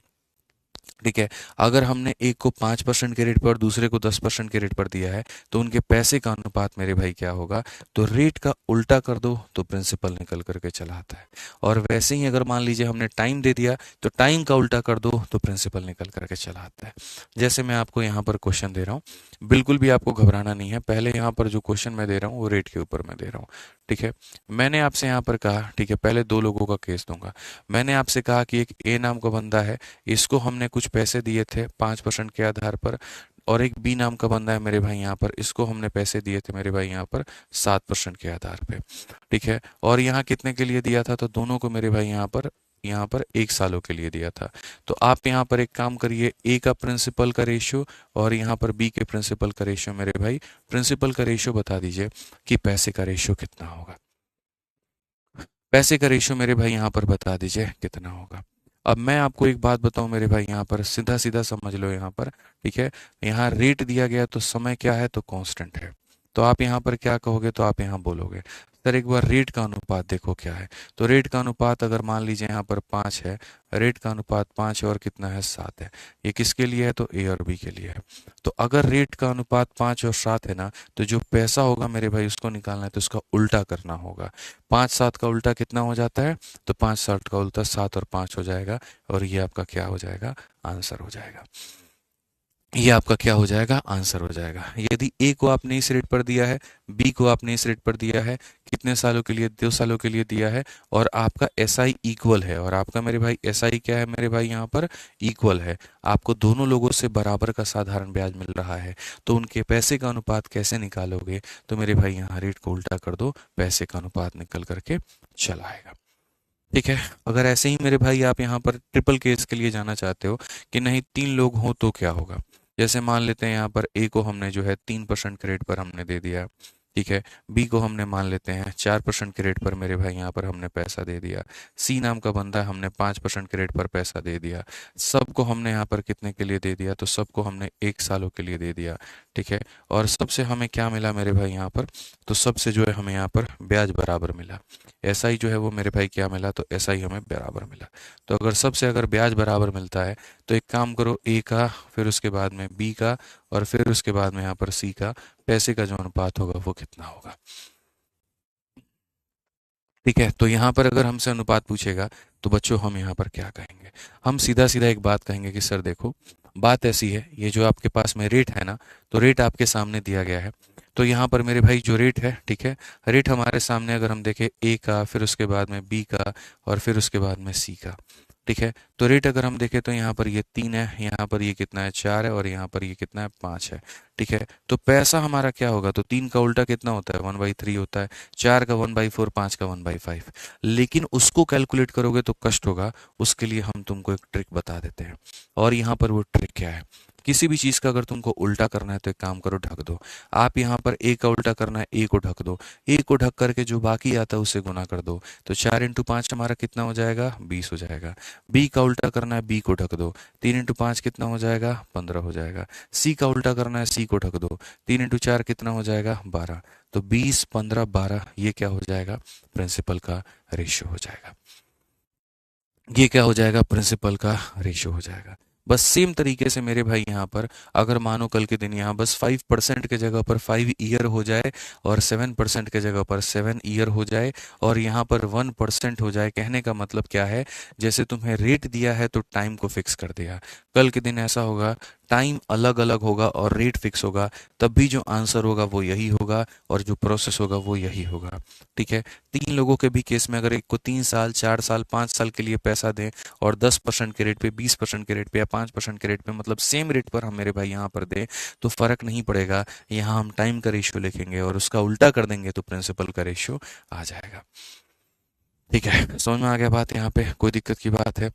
ठीक है। अगर हमने एक को 5% के रेट पर और दूसरे को 10% के रेट पर दिया है तो उनके पैसे का अनुपात मेरे भाई क्या होगा, तो रेट का उल्टा कर दो तो प्रिंसिपल निकल करके चला आता है। और वैसे ही अगर मान लीजिए हमने टाइम दे दिया तो टाइम का उल्टा कर दो तो प्रिंसिपल निकल करके चला आता है। जैसे मैं आपको यहाँ पर क्वेश्चन दे रहा हूँ, बिल्कुल भी आपको घबराना नहीं है। पहले यहाँ पर जो क्वेश्चन मैं दे रहा हूँ वो रेट के ऊपर मैं दे रहा हूँ, ठीक है। मैंने आपसे यहाँ पर कहा, ठीक है, पहले दो लोगों का केस दूंगा। मैंने आपसे कहा कि एक ए नाम का बंदा है, इसको हमने कुछ पैसे दिए थे 5% के आधार पर, और एक बी नाम का बंदा है मेरे भाई यहाँ पर, इसको हमने पैसे दिए थे मेरे भाई यहाँ पर 7% के आधार पे, ठीक है। और यहाँ कितने के लिए दिया था, तो दोनों को मेरे भाई यहाँ पर 1 सालों के लिए दिया था। तो आप यहाँ पर एक काम करिए, ए का प्रिंसिपल का रेशियो और यहाँ पर बी के प्रिंसिपल का रेशियो मेरे भाई, प्रिंसिपल का रेशियो बता दीजिए कि पैसे का रेशियो कितना होगा। पैसे का रेशियो मेरे भाई यहाँ पर बता दीजिए कितना होगा। अब मैं आपको एक बात बताऊं मेरे भाई, यहाँ पर सीधा सीधा समझ लो यहाँ पर, ठीक है। यहाँ रेट दिया गया तो समय क्या है, तो कांस्टेंट है। तो आप यहाँ पर क्या कहोगे, तो आप यहाँ बोलोगे सर एक बार रेट का अनुपात देखो क्या है। तो रेट का अनुपात अगर मान लीजिए यहाँ पर 5 है, रेट का अनुपात 5 है और कितना है 7 है, ये किसके लिए है, तो ए और बी के लिए है। तो अगर रेट का अनुपात 5 और 7 है ना, तो जो पैसा होगा मेरे भाई उसको निकालना है तो उसका उल्टा करना होगा। 5 7 का उल्टा कितना हो जाता है, तो 5 7 का उल्टा 7 और 5 हो जाएगा, और ये आपका क्या हो जाएगा, आंसर हो जाएगा। ये आपका क्या हो जाएगा, आंसर हो जाएगा। यदि ए को आपने इस रेट पर दिया है, बी को आपने इस रेट पर दिया है, कितने सालों के लिए, 2 सालों के लिए दिया है, और आपका एस आई इक्वल है, और आपका मेरे भाई एस आई क्या है मेरे भाई यहाँ पर, इक्वल है। आपको दोनों लोगों से बराबर का साधारण ब्याज मिल रहा है, तो उनके पैसे का अनुपात कैसे निकालोगे, तो मेरे भाई यहाँ रेट को उल्टा कर दो, पैसे का अनुपात निकल करके चला आएगा, ठीक है। अगर ऐसे ही मेरे भाई आप यहाँ पर ट्रिपल केस के लिए जाना चाहते हो कि नहीं 3 लोग हों तो क्या होगा, जैसे मान लेते हैं यहाँ पर ए को हमने जो है 3% के रेट पर हमने दे दिया, ठीक है। बी को हमने मान लेते हैं 4% के रेट पर मेरे भाई यहाँ पर हमने पैसा दे दिया, सी नाम का बंदा हमने 5% के रेट पर पैसा दे दिया। सबको हमने यहाँ पर कितने के लिए दे दिया, तो सबको हमने 1 सालों के लिए दे दिया, ठीक है। और सबसे हमें क्या मिला मेरे भाई यहाँ पर, तो सबसे जो है हमें यहाँ पर ब्याज बराबर मिला। ऐसा ही जो है वो मेरे भाई क्या मिला, तो ऐसा ही हमें बराबर मिला। तो अगर सबसे अगर ब्याज बराबर मिलता है तो एक काम करो, ए का, फिर उसके बाद में बी का, और फिर उसके बाद में यहाँ पर सी का पैसे का जो अनुपात होगा वो कितना होगा, ठीक है। तो यहाँ पर अगर हमसे अनुपात पूछेगा तो बच्चों हम यहाँ पर क्या कहेंगे, हम सीधा सीधा एक बात कहेंगे कि सर देखो बात ऐसी है, ये जो आपके पास में रेट है ना, तो रेट आपके सामने दिया गया है। तो यहाँ पर मेरे भाई जो रेट है, ठीक है, रेट हमारे सामने अगर हम देखें ए का, फिर उसके बाद में बी का, और फिर उसके बाद में सी का, ठीक है। तो रेट अगर हम देखें तो यहाँ पर ये 3 है, यहाँ पर ये कितना है 4 है, और यहाँ पर ये कितना है 5 है, ठीक है। तो पैसा हमारा क्या होगा, तो 3 का उल्टा कितना होता है, 1/3 होता है, 4 का 1/4, 5 का 1/5। लेकिन उसको कैलकुलेट करोगे तो कष्ट होगा, उसके लिए हम तुमको एक ट्रिक बता देते हैं। और यहाँ पर वो ट्रिक क्या है, किसी भी चीज़ का अगर तुमको उल्टा करना है तो एक काम करो, ढक दो। आप यहाँ पर ए का उल्टा करना है, ए को ढक दो, ए को ढक करके जो बाकी आता है उससे गुना कर दो, तो 4 × 5 हमारा कितना हो जाएगा, 20 हो जाएगा। बी का उल्टा करना है, बी को ढक दो, 3 × 5 कितना हो जाएगा, 15 हो जाएगा। सी का उल्टा करना है, सी को ढक दो, 3 × 4 कितना हो जाएगा, 12। तो 20 15 12 ये क्या हो जाएगा, प्रिंसिपल का रेशियो हो जाएगा। ये क्या हो जाएगा, प्रिंसिपल का रेशियो हो जाएगा। बस सेम तरीके से मेरे भाई यहाँ पर अगर मानो कल के दिन यहाँ बस 5% के जगह पर 5 ईयर हो जाए, और 7% के जगह पर 7 ईयर हो जाए, और यहाँ पर 1% हो जाए, कहने का मतलब क्या है, जैसे तुम्हें रेट दिया है तो टाइम को फिक्स कर दिया। कल के दिन ऐसा होगा, टाइम अलग अलग होगा और रेट फिक्स होगा, तब भी जो आंसर होगा वो यही होगा, और जो प्रोसेस होगा वो यही होगा, ठीक है। 3 लोगों के भी केस में अगर एक को 3 साल 4 साल 5 साल के लिए पैसा दें, और 10% के रेट पे, 20% के रेट पे, या 5% के रेट पे, मतलब सेम रेट पर हम मेरे भाई यहाँ पर दें, तो फर्क नहीं पड़ेगा। यहाँ हम टाइम का रेशियो लिखेंगे और उसका उल्टा कर देंगे तो प्रिंसिपल का रेशियो आ जाएगा। ठीक है, समझ में आ गया बात? यहाँ पे कोई दिक्कत की बात है?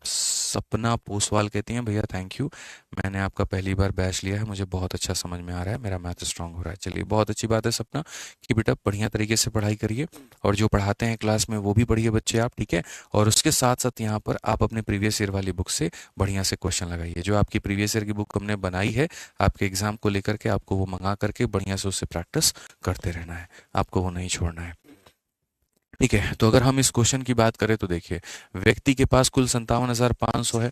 सपना पोसवाल कहती हैं, भैया थैंक यू, मैंने आपका पहली बार बैच लिया है, मुझे बहुत अच्छा समझ में आ रहा है, मेरा मैथ स्ट्रांग हो रहा है। चलिए बहुत अच्छी बात है सपना, कि बेटा बढ़िया तरीके से पढ़ाई करिए, और जो पढ़ाते हैं क्लास में वो भी पढ़िए बच्चे आप, ठीक है। और उसके साथ साथ यहाँ पर आप अपने प्रीवियस ईयर वाली बुक से बढ़िया से क्वेश्चन लगाइए। जो आपकी प्रीवियस ईयर की बुक हमने बनाई है आपके एग्जाम को लेकर के, आपको वो मंगा करके बढ़िया से उससे प्रैक्टिस करते रहना है, आपको वो नहीं छोड़ना है। ठीक है, तो अगर हम इस क्वेश्चन की बात करें तो देखिए, व्यक्ति के पास कुल 57,500 है,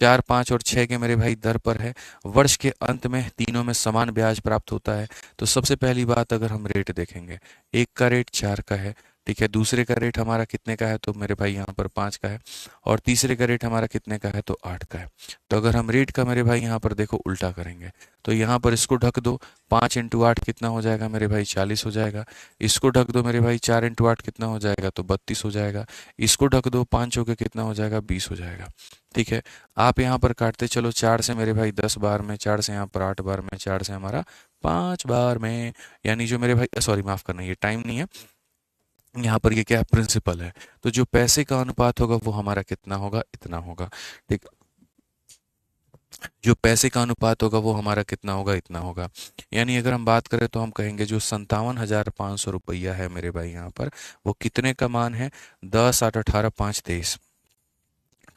4, 5 और 6 के मेरे भाई दर पर है, वर्ष के अंत में तीनों में समान ब्याज प्राप्त होता है। तो सबसे पहली बात, अगर हम रेट देखेंगे, एक का रेट 4 का है, ठीक है, दूसरे का रेट हमारा कितने का है, तो मेरे भाई यहाँ पर 5 का है, और तीसरे का रेट हमारा कितने का है, तो 8 का है। तो अगर हम रेट का मेरे भाई यहाँ पर देखो उल्टा करेंगे, तो यहाँ पर इसको ढक दो, 5 × 8 कितना हो जाएगा मेरे भाई, 40 हो जाएगा। इसको ढक दो मेरे भाई, 4 × 8 कितना हो जाएगा, तो 32 हो जाएगा। इसको ढक दो, 5 चौके कितना हो जाएगा, 20 हो जाएगा। ठीक है, आप यहाँ पर काटते चलो, 4 से मेरे भाई 10 बार में, 4 से यहाँ पर 8 बार में, 4 से हमारा 5 बार में, यानी जो मेरे भाई, सॉरी माफ करना, ये टाइम नहीं है, यहाँ पर ये क्या है, प्रिंसिपल है। तो जो पैसे का अनुपात होगा वो हमारा कितना होगा, इतना होगा। ठीक, जो पैसे का अनुपात होगा वो हमारा कितना होगा, इतना होगा। यानी अगर हम बात करें तो हम कहेंगे जो 57,500 रुपया है मेरे भाई यहाँ पर, वो कितने का मान है, 10, 8, 18, 5, 23,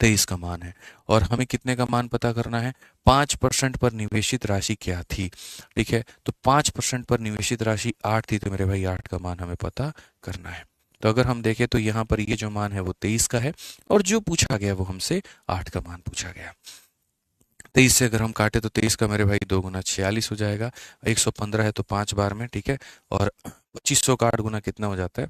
23 का मान है। और हमें कितने का मान पता करना है, 5% पर निवेशित राशि क्या थी। ठीक है, तो 5% पर निवेशित राशि 8 थी, तो मेरे भाई 8 का मान हमें पता करना है। तो अगर हम देखें तो यहाँ पर ये जो मान है वो 23 का है, और जो पूछा गया वो हमसे 8 का मान पूछा गया। 23 से अगर हम काटे तो 23 का मेरे भाई 2 गुना 46 हो जाएगा, 115 है तो 5 बार में, ठीक है, और 2500 का 8 गुना कितना हो जाता है,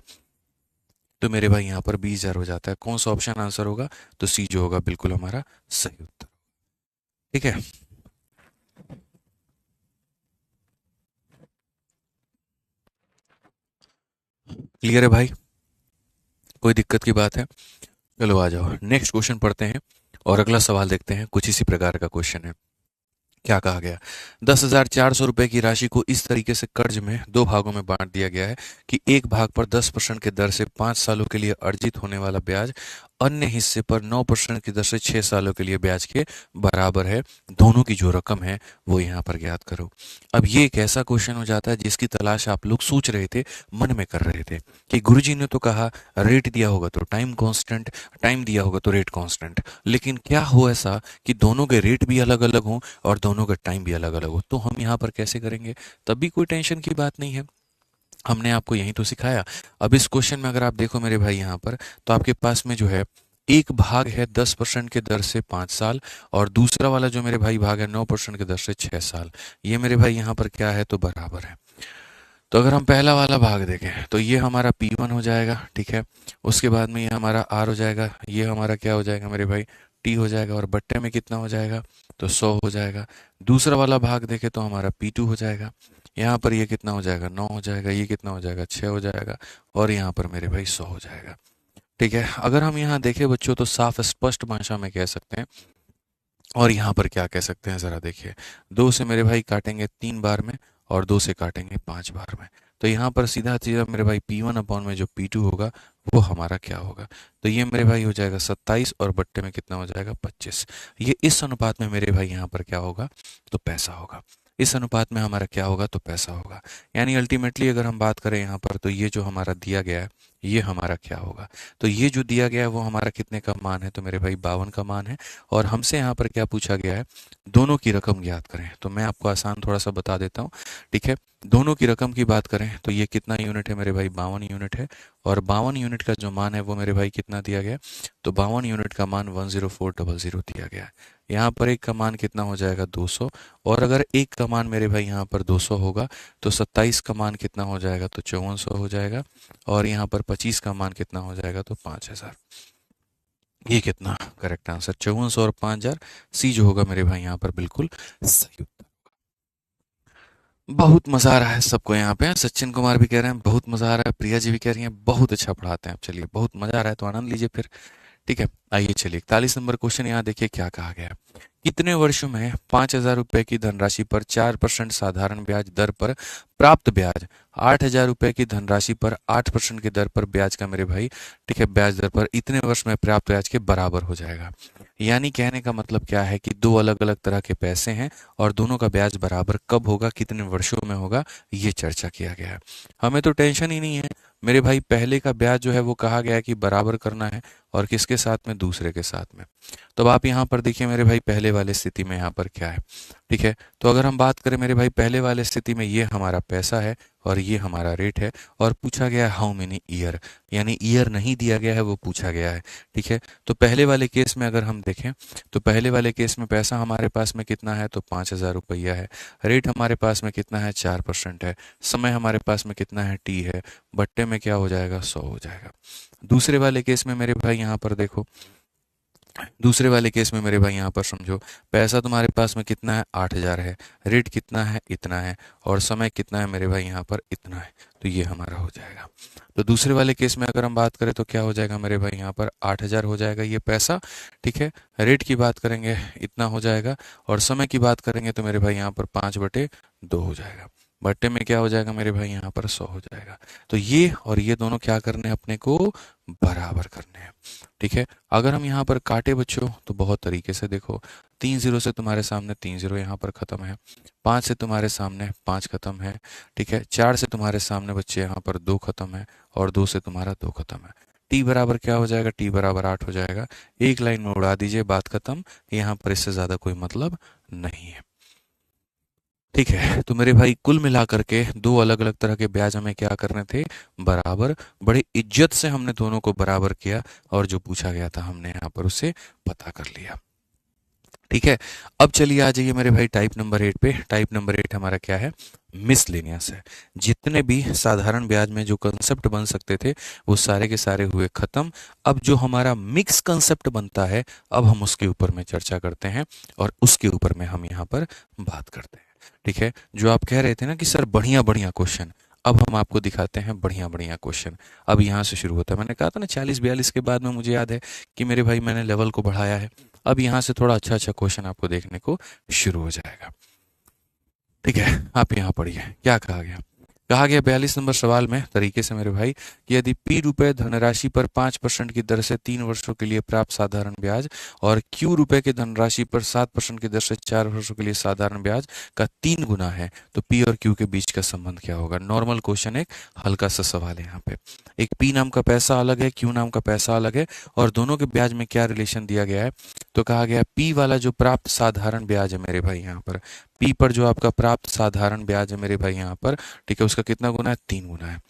तो मेरे भाई यहाँ पर 20,000 हो जाता है। कौन सा ऑप्शन आंसर होगा, तो सी जो होगा बिल्कुल हमारा सही उत्तर। ठीक है, क्लियर है भाई, कोई दिक्कत की बात है? चलो आ जाओ, नेक्स्ट क्वेश्चन पढ़ते हैं, और अगला सवाल देखते हैं, कुछ इसी प्रकार का क्वेश्चन है। क्या कहा गया, 10,400 रुपए की राशि को इस तरीके से कर्ज में दो भागों में बांट दिया गया है कि एक भाग पर 10% के दर से 5 सालों के लिए अर्जित होने वाला ब्याज अन्य हिस्से पर 9% की दर से 6 सालों के लिए ब्याज के बराबर है। दोनों की जो रकम है वो यहाँ पर ज्ञात करो। अब ये एक ऐसा क्वेश्चन हो जाता है जिसकी तलाश आप लोग सोच रहे थे, मन में कर रहे थे, कि गुरुजी ने तो कहा रेट दिया होगा तो टाइम कांस्टेंट, टाइम दिया होगा तो रेट कांस्टेंट, लेकिन क्या हो ऐसा कि दोनों के रेट भी अलग अलग हों और दोनों का टाइम भी अलग अलग हो, तो हम यहाँ पर कैसे करेंगे? तब भी कोई टेंशन की बात नहीं है, हमने आपको यही तो सिखाया। अब इस क्वेश्चन में अगर आप देखो मेरे भाई यहाँ पर, तो आपके पास में जो है एक भाग है 10% के दर से 5 साल, और दूसरा वाला जो मेरे भाई भाग है 9% के दर से 6 साल। ये मेरे भाई यहाँ पर क्या है, तो बराबर है। तो अगर हम पहला वाला भाग देखें तो ये हमारा P1 हो जाएगा, ठीक है, उसके बाद में ये हमारा R हो जाएगा, ये हमारा क्या हो जाएगा मेरे भाई, T हो जाएगा, और बट्टे में कितना हो जाएगा, तो 100 हो जाएगा। दूसरा वाला भाग देखें तो हमारा P2 हो जाएगा, यहाँ पर ये कितना हो जाएगा, 9 हो जाएगा, ये कितना हो जाएगा, 6 हो जाएगा, और यहाँ पर मेरे भाई 100 हो जाएगा। ठीक है, अगर हम यहाँ देखें बच्चों तो साफ स्पष्ट भाषा में कह सकते हैं, और यहाँ पर क्या कह सकते हैं ज़रा देखिए, 2 से मेरे भाई काटेंगे 3 बार में, और 2 से काटेंगे 5 बार में, तो यहाँ पर सीधा सीधा मेरे भाई P1 अपॉन में जो P2 होगा वो हमारा क्या होगा, तो ये मेरे भाई हो जाएगा 27, और बट्टे में कितना हो जाएगा, 25। ये इस अनुपात में मेरे भाई यहाँ पर क्या होगा, तो पैसा होगा। इस अनुपात में हमारा क्या होगा, तो पैसा होगा। यानी अल्टीमेटली अगर हम बात करें यहाँ पर, तो ये जो हमारा दिया गया है ये हमारा क्या होगा, तो ये जो दिया गया है वो हमारा कितने का मान है, तो मेरे भाई 52 का मान है। और हमसे यहाँ पर क्या पूछा गया है, दोनों की रकम ज्ञात करें, तो मैं आपको आसान थोड़ा सा बता देता हूँ। ठीक है, दोनों की रकम की बात करें तो ये कितना यूनिट है मेरे भाई, 52 यूनिट है, और 52 यूनिट का जो मान है वो मेरे भाई कितना दिया गया है, तो 52 यूनिट का मान 10400 दिया गया है। यहाँ पर एक का मान कितना हो जाएगा, 200, और अगर एक का मान मेरे भाई यहाँ पर 200 होगा तो 27 का मान कितना हो जाएगा, तो 5400 हो जाएगा, और यहाँ पर 25 का मान कितना हो जाएगा, तो 5000। ये कितना करेक्ट आंसर, 5400 और 5000, सी जो होगा मेरे भाई यहाँ पर बिल्कुल सही उत्तर। बहुत मजा आ रहा है सबको यहाँ पे, सचिन कुमार भी कह रहे हैं बहुत मजा आ रहा है, प्रिया जी भी कह रही हैं बहुत अच्छा पढ़ाते हैं आप। चलिए बहुत मजा आ रहा है तो आनंद लीजिए फिर। ठीक है, आइए चलिए 41 नंबर क्वेश्चन यहाँ देखिए क्या कहा गया है, कितने वर्षों में 5,000 रुपए की धनराशि पर 4% साधारण ब्याज दर पर प्राप्त ब्याज 8,000 रुपए की धनराशि पर 8% की दर पर ब्याज का मेरे भाई, ठीक है, ब्याज दर पर इतने वर्ष में प्राप्त ब्याज के बराबर हो जाएगा। यानी कहने का मतलब क्या है कि दो अलग अलग तरह के पैसे हैं और दोनों का ब्याज बराबर कब होगा, कितने वर्षों में होगा, ये चर्चा किया गया है। हमें तो टेंशन ही नहीं है मेरे भाई, पहले का ब्याज जो है वो कहा गया है कि बराबर करना है, और किसके साथ में, दूसरे के साथ में। तो अब आप यहाँ पर देखिए मेरे भाई, पहले वाले स्थिति में यहाँ पर क्या है, ठीक है। तो अगर हम बात करें मेरे भाई, पहले वाले स्थिति में ये हमारा पैसा है और ये हमारा रेट है, और पूछा गया है हाउ मेनी ईयर, यानी ईयर नहीं दिया गया है, वो पूछा गया है, ठीक है। तो पहले वाले केस में अगर हम देखें तो पहले वाले केस में पैसा हमारे पास में कितना है, तो 5,000 रुपया है। रेट हमारे पास में कितना है, 4% है। समय हमारे पास में कितना है, टी है। बट्टे में क्या हो जाएगा, 100 हो जाएगा। दूसरे वाले केस में मेरे भाई यहाँ पर देखो, दूसरे वाले केस में मेरे भाई यहाँ पर समझो, पैसा तुम्हारे पास में कितना है, 8,000 है। रेट कितना है, इतना है। और समय कितना है मेरे भाई, यहाँ पर इतना है। तो ये हमारा हो जाएगा। तो दूसरे वाले केस में अगर हम बात करें तो क्या हो जाएगा मेरे भाई, यहाँ पर 8,000 हो जाएगा ये पैसा, ठीक है। रेट की बात करेंगे इतना हो जाएगा, और समय की बात करेंगे तो मेरे भाई यहाँ पर 5/2 हो जाएगा। बट्टे में क्या हो जाएगा मेरे भाई, यहाँ पर 100 हो जाएगा। तो ये और ये दोनों क्या करने हैं, अपने को बराबर करने हैं, ठीक है। अगर हम यहाँ पर काटे बच्चों तो बहुत तरीके से देखो, 3 0 से तुम्हारे सामने 3 0 यहाँ पर खत्म है, 5 से तुम्हारे सामने 5 खत्म है, ठीक है। 4 से तुम्हारे सामने बच्चे यहाँ पर 2 खत्म है, और 2 से तुम्हारा 2 खत्म है। टी बराबर क्या हो जाएगा, टी बराबर 8 हो जाएगा। एक लाइन में उड़ा दीजिए, बात खत्म। यहाँ पर इससे ज्यादा कोई मतलब नहीं है, ठीक है। तो मेरे भाई कुल मिलाकर के दो अलग अलग तरह के ब्याज हमें क्या करने थे, बराबर। बड़ी इज्जत से हमने दोनों को बराबर किया, और जो पूछा गया था हमने यहाँ पर उसे पता कर लिया, ठीक है। अब चलिए आ जाइए मेरे भाई टाइप नंबर 8 पे। टाइप नंबर 8 हमारा क्या है, मिसलेनियस है। जितने भी साधारण ब्याज में जो कंसेप्ट बन सकते थे वो सारे के सारे हुए खत्म। अब जो हमारा मिक्स कंसेप्ट बनता है, अब हम उसके ऊपर में चर्चा करते हैं, और उसके ऊपर में हम यहाँ पर बात करते हैं, ठीक है। जो आप कह रहे थे ना कि सर बढ़िया बढ़िया क्वेश्चन, अब हम आपको दिखाते हैं बढ़िया बढ़िया क्वेश्चन। अब यहाँ से शुरू होता है। मैंने कहा था ना 40-42 के बाद में मुझे याद है कि मेरे भाई मैंने लेवल को बढ़ाया है। अब यहाँ से थोड़ा अच्छा अच्छा क्वेश्चन आपको देखने को शुरू हो जाएगा, ठीक है। आप यहाँ पढ़िए क्या कहा गया। कहा गया 42 नंबर सवाल में तरीके से मेरे भाई कि यदि पी रुपए धनराशि पर 5% की दर से 3 वर्षों के लिए प्राप्त साधारण ब्याज और क्यू रुपए की धनराशि पर 7% की दर से 4 वर्षों के लिए साधारण ब्याज का 3 गुना है, तो पी और क्यू के बीच का संबंध क्या होगा। नॉर्मल क्वेश्चन, एक हल्का सा सवाल है यहाँ पे। एक पी नाम का पैसा अलग है, क्यू नाम का पैसा अलग है, और दोनों के ब्याज में क्या रिलेशन दिया गया है। तो कहा गया पी वाला जो प्राप्त साधारण ब्याज है मेरे भाई, यहाँ पर पी पर जो आपका प्राप्त साधारण ब्याज है मेरे भाई यहाँ पर, ठीक है, उसका कितना गुना है, 3 गुना है।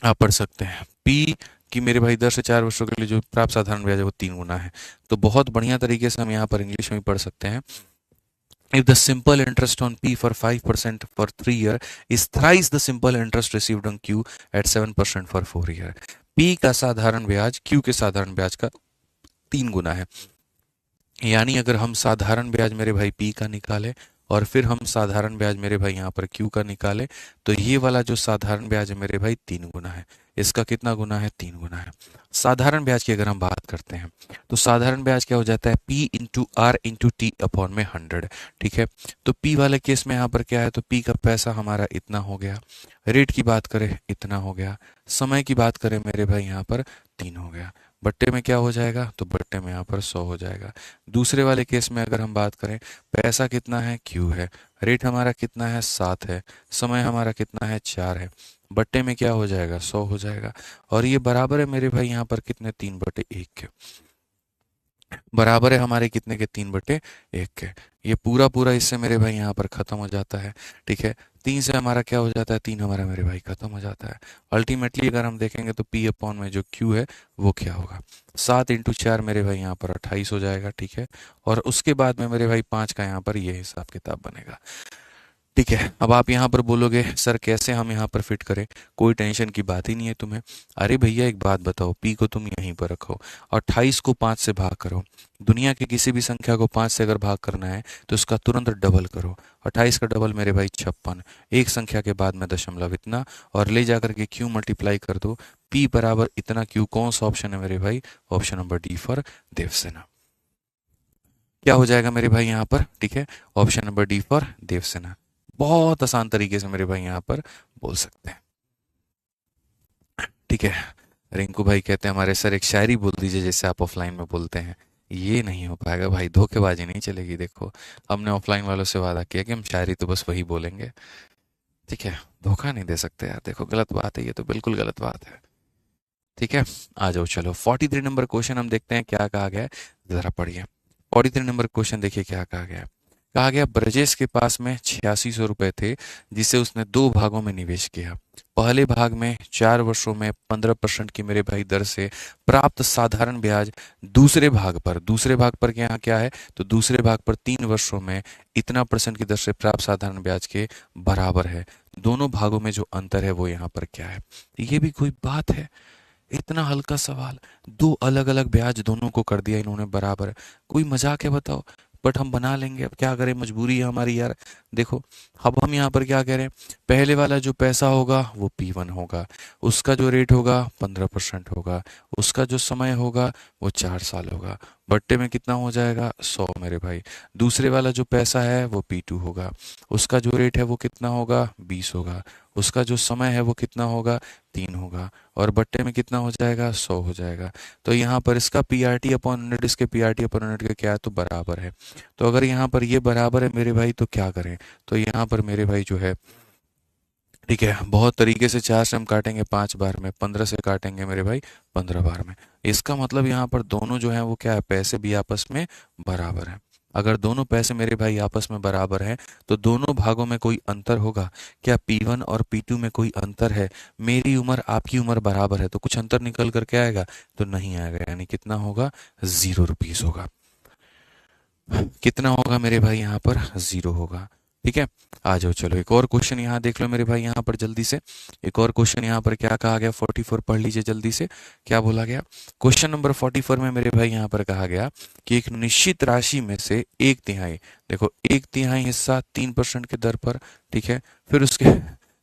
आप पढ़ सकते हैं पी कि मेरे भाई 10 से 4 वर्षों के लिए जो प्राप्त साधारण ब्याज है वो 3 गुना है। तो बहुत बढ़िया तरीके से हम यहाँ पर इंग्लिश में भी पढ़ सकते हैं। If the simple interest on P for 5% for 3 year is thrice the simple interest received on Q at 7% for 4 year, P का साधारण ब्याज Q के साधारण ब्याज का 3 गुना है। यानी अगर हम साधारण ब्याज मेरे भाई P का निकाले और फिर हम साधारण ब्याज मेरे भाई यहाँ पर Q का निकाले, तो ये वाला जो साधारण ब्याज है मेरे भाई 3 गुना है। इसका कितना गुना है, 3 गुना है। साधारण ब्याज की अगर हम बात करते हैं तो साधारण ब्याज क्या हो जाता है, P into R into T upon में 100, ठीक है। तो P वाले केस में यहाँ पर क्या है, तो P का पैसा हमारा इतना हो गया। रेट की बात करें इतना हो गया। समय की बात करें मेरे भाई यहाँ पर 3 हो गया। बट्टे में क्या हो जाएगा, तो बट्टे में यहाँ पर 100 हो जाएगा। दूसरे वाले केस में अगर हम बात करें, पैसा कितना है, क्यू है। रेट हमारा कितना है, 7 है। समय हमारा कितना है, 4 है। बट्टे में क्या हो जाएगा, 100 हो जाएगा। और ये बराबर है मेरे भाई यहाँ पर कितने, 3/1 के। बराबर है हमारे कितने के, 3/1 के। ये पूरा पूरा इससे मेरे भाई यहाँ पर खत्म हो जाता है, ठीक है। 3 से हमारा क्या हो जाता है, 3 हमारा मेरे भाई खत्म हो जाता है। अल्टीमेटली अगर हम देखेंगे तो P अपॉन में जो Q है वो क्या होगा, 7 इंटू 4 मेरे भाई यहाँ पर 28 हो जाएगा, ठीक है। और उसके बाद में मेरे भाई 5 का यहाँ पर ये हिसाब किताब बनेगा, ठीक है। अब आप यहाँ पर बोलोगे सर कैसे हम यहाँ पर फिट करें, कोई टेंशन की बात ही नहीं है तुम्हें। अरे भैया एक बात बताओ, पी को तुम यहीं पर रखो, 28 को 5 से भाग करो। दुनिया की किसी भी संख्या को 5 से अगर भाग करना है तो उसका तुरंत डबल करो। 28 का डबल मेरे भाई 56, एक संख्या के बाद में दशमलव इतना, और ले जाकर के क्यू मल्टीप्लाई कर दो। पी बराबर इतना क्यू, कौन सा ऑप्शन है मेरे भाई, option number D for Devsena. क्या हो जाएगा मेरे भाई यहाँ पर, ठीक है, option number D for Devsena. बहुत आसान तरीके से मेरे भाई यहाँ पर बोल सकते हैं, ठीक है। रिंकू भाई कहते हैं हमारे सर एक शायरी बोल दीजिए जैसे आप ऑफलाइन में बोलते हैं। ये नहीं हो पाएगा भाई, धोखेबाजी नहीं चलेगी। देखो, हमने ऑफलाइन वालों से वादा किया कि हम शायरी तो बस वही बोलेंगे, ठीक है, धोखा नहीं दे सकते यार। देखो गलत बात है, ये तो बिल्कुल गलत बात है, ठीक है। आ जाओ चलो 43 नंबर क्वेश्चन हम देखते हैं क्या कहा गया है, जरा पढ़िए। 43 नंबर क्वेश्चन देखिए क्या कहा गया है। कहा गया ब्रजेश के पास में 8600 रुपए थे जिसे उसने दो भागों में निवेश किया। पहले भाग में 4 वर्षों में 15% की मेरे भाई दर से प्राप्त साधारण ब्याज, दूसरे भाग पर क्या क्या है, तो दूसरे भाग पर 3 वर्षों में इतना % की दर से प्राप्त साधारण ब्याज के बराबर है। दोनों भागों में जो अंतर है वो यहाँ पर क्या है। ये भी कोई बात है, इतना हल्का सवाल, दो अलग अलग ब्याज दोनों को कर दिया इन्होंने बराबर, कोई मजाक है बताओ। बट हम बना लेंगे, अब क्या करें, मजबूरी है हमारी यार। देखो, अब हम यहाँ पर क्या कह रहे हैं, पहले वाला जो पैसा होगा वो P1 होगा, उसका जो रेट होगा 15% होगा, उसका जो समय होगा वो 4 साल होगा, बट्टे में कितना हो जाएगा 100 मेरे भाई। दूसरे वाला जो पैसा है वो P2 होगा, उसका जो रेट है वो कितना होगा 20 होगा, उसका जो समय है वो कितना होगा 3 होगा, और बट्टे में कितना हो जाएगा 100 हो जाएगा। तो यहाँ पर इसका PRT अपॉन 100 इसके PRT अपॉन 100 का क्या है, तो बराबर है। तो अगर यहाँ पर ये बराबर है मेरे भाई तो क्या करें, तो यहाँ पर मेरे भाई जो है, ठीक है, बहुत तरीके से 4 से हम काटेंगे 5 बार में, 15 से काटेंगे मेरे भाई 15 बार में। इसका मतलब यहाँ पर दोनों जो है वो क्या है, पैसे भी आपस में बराबर हैं। अगर दोनों पैसे मेरे भाई आपस में बराबर हैं तो दोनों भागों में कोई अंतर होगा क्या, P1 और P2 में कोई अंतर है, मेरी उम्र आपकी उम्र बराबर है तो कुछ अंतर निकल करके आएगा, तो नहीं आएगा, यानी कितना होगा, 0 रुपीज होगा। कितना होगा मेरे भाई यहाँ पर, 0 होगा, ठीक है। आ जाओ चलो एक और क्वेश्चन यहाँ देख लो मेरे भाई यहाँ पर जल्दी से। एक और क्वेश्चन यहाँ पर क्या कहा गया, 44 पढ़ लीजिए जल्दी से, क्या बोला गया। क्वेश्चन नंबर 44 में मेरे भाई यहाँ पर कहा गया कि एक निश्चित राशि में से 1/3, देखो 1/3 हिस्सा 3% के दर पर, ठीक है, फिर उसके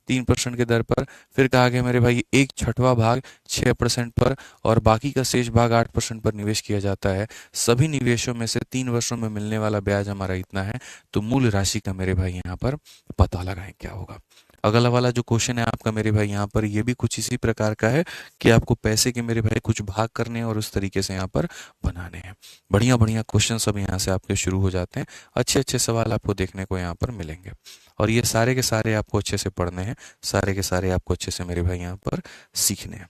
3% के दर पर, फिर कहा गया मेरे भाई 1/6 भाग 6% पर, और बाकी का शेष भाग 8% पर निवेश किया जाता है। सभी निवेशों में से 3 वर्षों में मिलने वाला ब्याज हमारा इतना है, तो मूल राशि का मेरे भाई यहाँ पर पता लगाएं क्या होगा। अगला वाला जो क्वेश्चन है आपका मेरे भाई यहाँ पर, ये भी कुछ इसी प्रकार का है कि आपको पैसे के मेरे भाई कुछ भाग करने हैं और उस तरीके से यहाँ पर बनाने हैं। बढ़िया बढ़िया क्वेश्चन सब यहाँ से आपके शुरू हो जाते हैं, अच्छे अच्छे सवाल आपको देखने को यहाँ पर मिलेंगे, और ये सारे के सारे आपको अच्छे से पढ़ने हैं, सारे के सारे आपको अच्छे से मेरे भाई यहाँ पर सीखने हैं,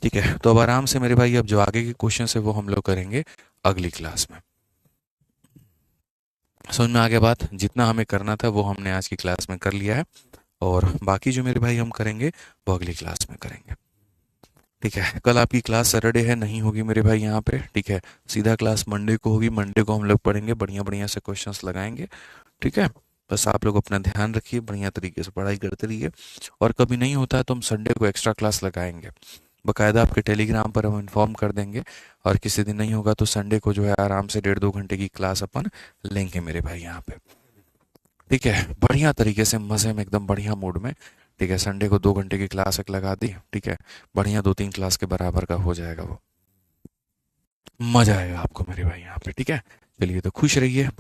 ठीक है। तो अब आराम से मेरे भाई अब जो आगे के क्वेश्चन है वो हम लोग करेंगे अगली क्लास में। समझ में आ गया बात, जितना हमें करना था वो हमने आज की क्लास में कर लिया है, और बाकी जो मेरे भाई हम करेंगे वो अगली क्लास में करेंगे, ठीक है। कल आपकी क्लास सैटरडे है, नहीं होगी मेरे भाई यहाँ पे, ठीक है, सीधा क्लास मंडे को होगी। मंडे को हम लोग पढ़ेंगे, बढ़िया बढ़िया से क्वेश्चंस लगाएंगे, ठीक है। बस आप लोग अपना ध्यान रखिए, बढ़िया तरीके से पढ़ाई करते रहिए, और कभी नहीं होता है तो हम संडे को एक्स्ट्रा क्लास लगाएंगे, बकायदा आपके टेलीग्राम पर हम इन्फॉर्म कर देंगे, और किसी दिन नहीं होगा तो संडे को जो है आराम से 1.5-2 घंटे की क्लास अपन लेंगे मेरे भाई यहाँ पे, ठीक है, बढ़िया तरीके से मज़े में एकदम बढ़िया मूड में, ठीक है। संडे को 2 घंटे की क्लास एक लगा दी, ठीक है, बढ़िया 2-3 क्लास के बराबर का हो जाएगा वो, मजा आएगा आपको मेरे भाई यहाँ पे, ठीक है। चलिए तो खुश रहिए।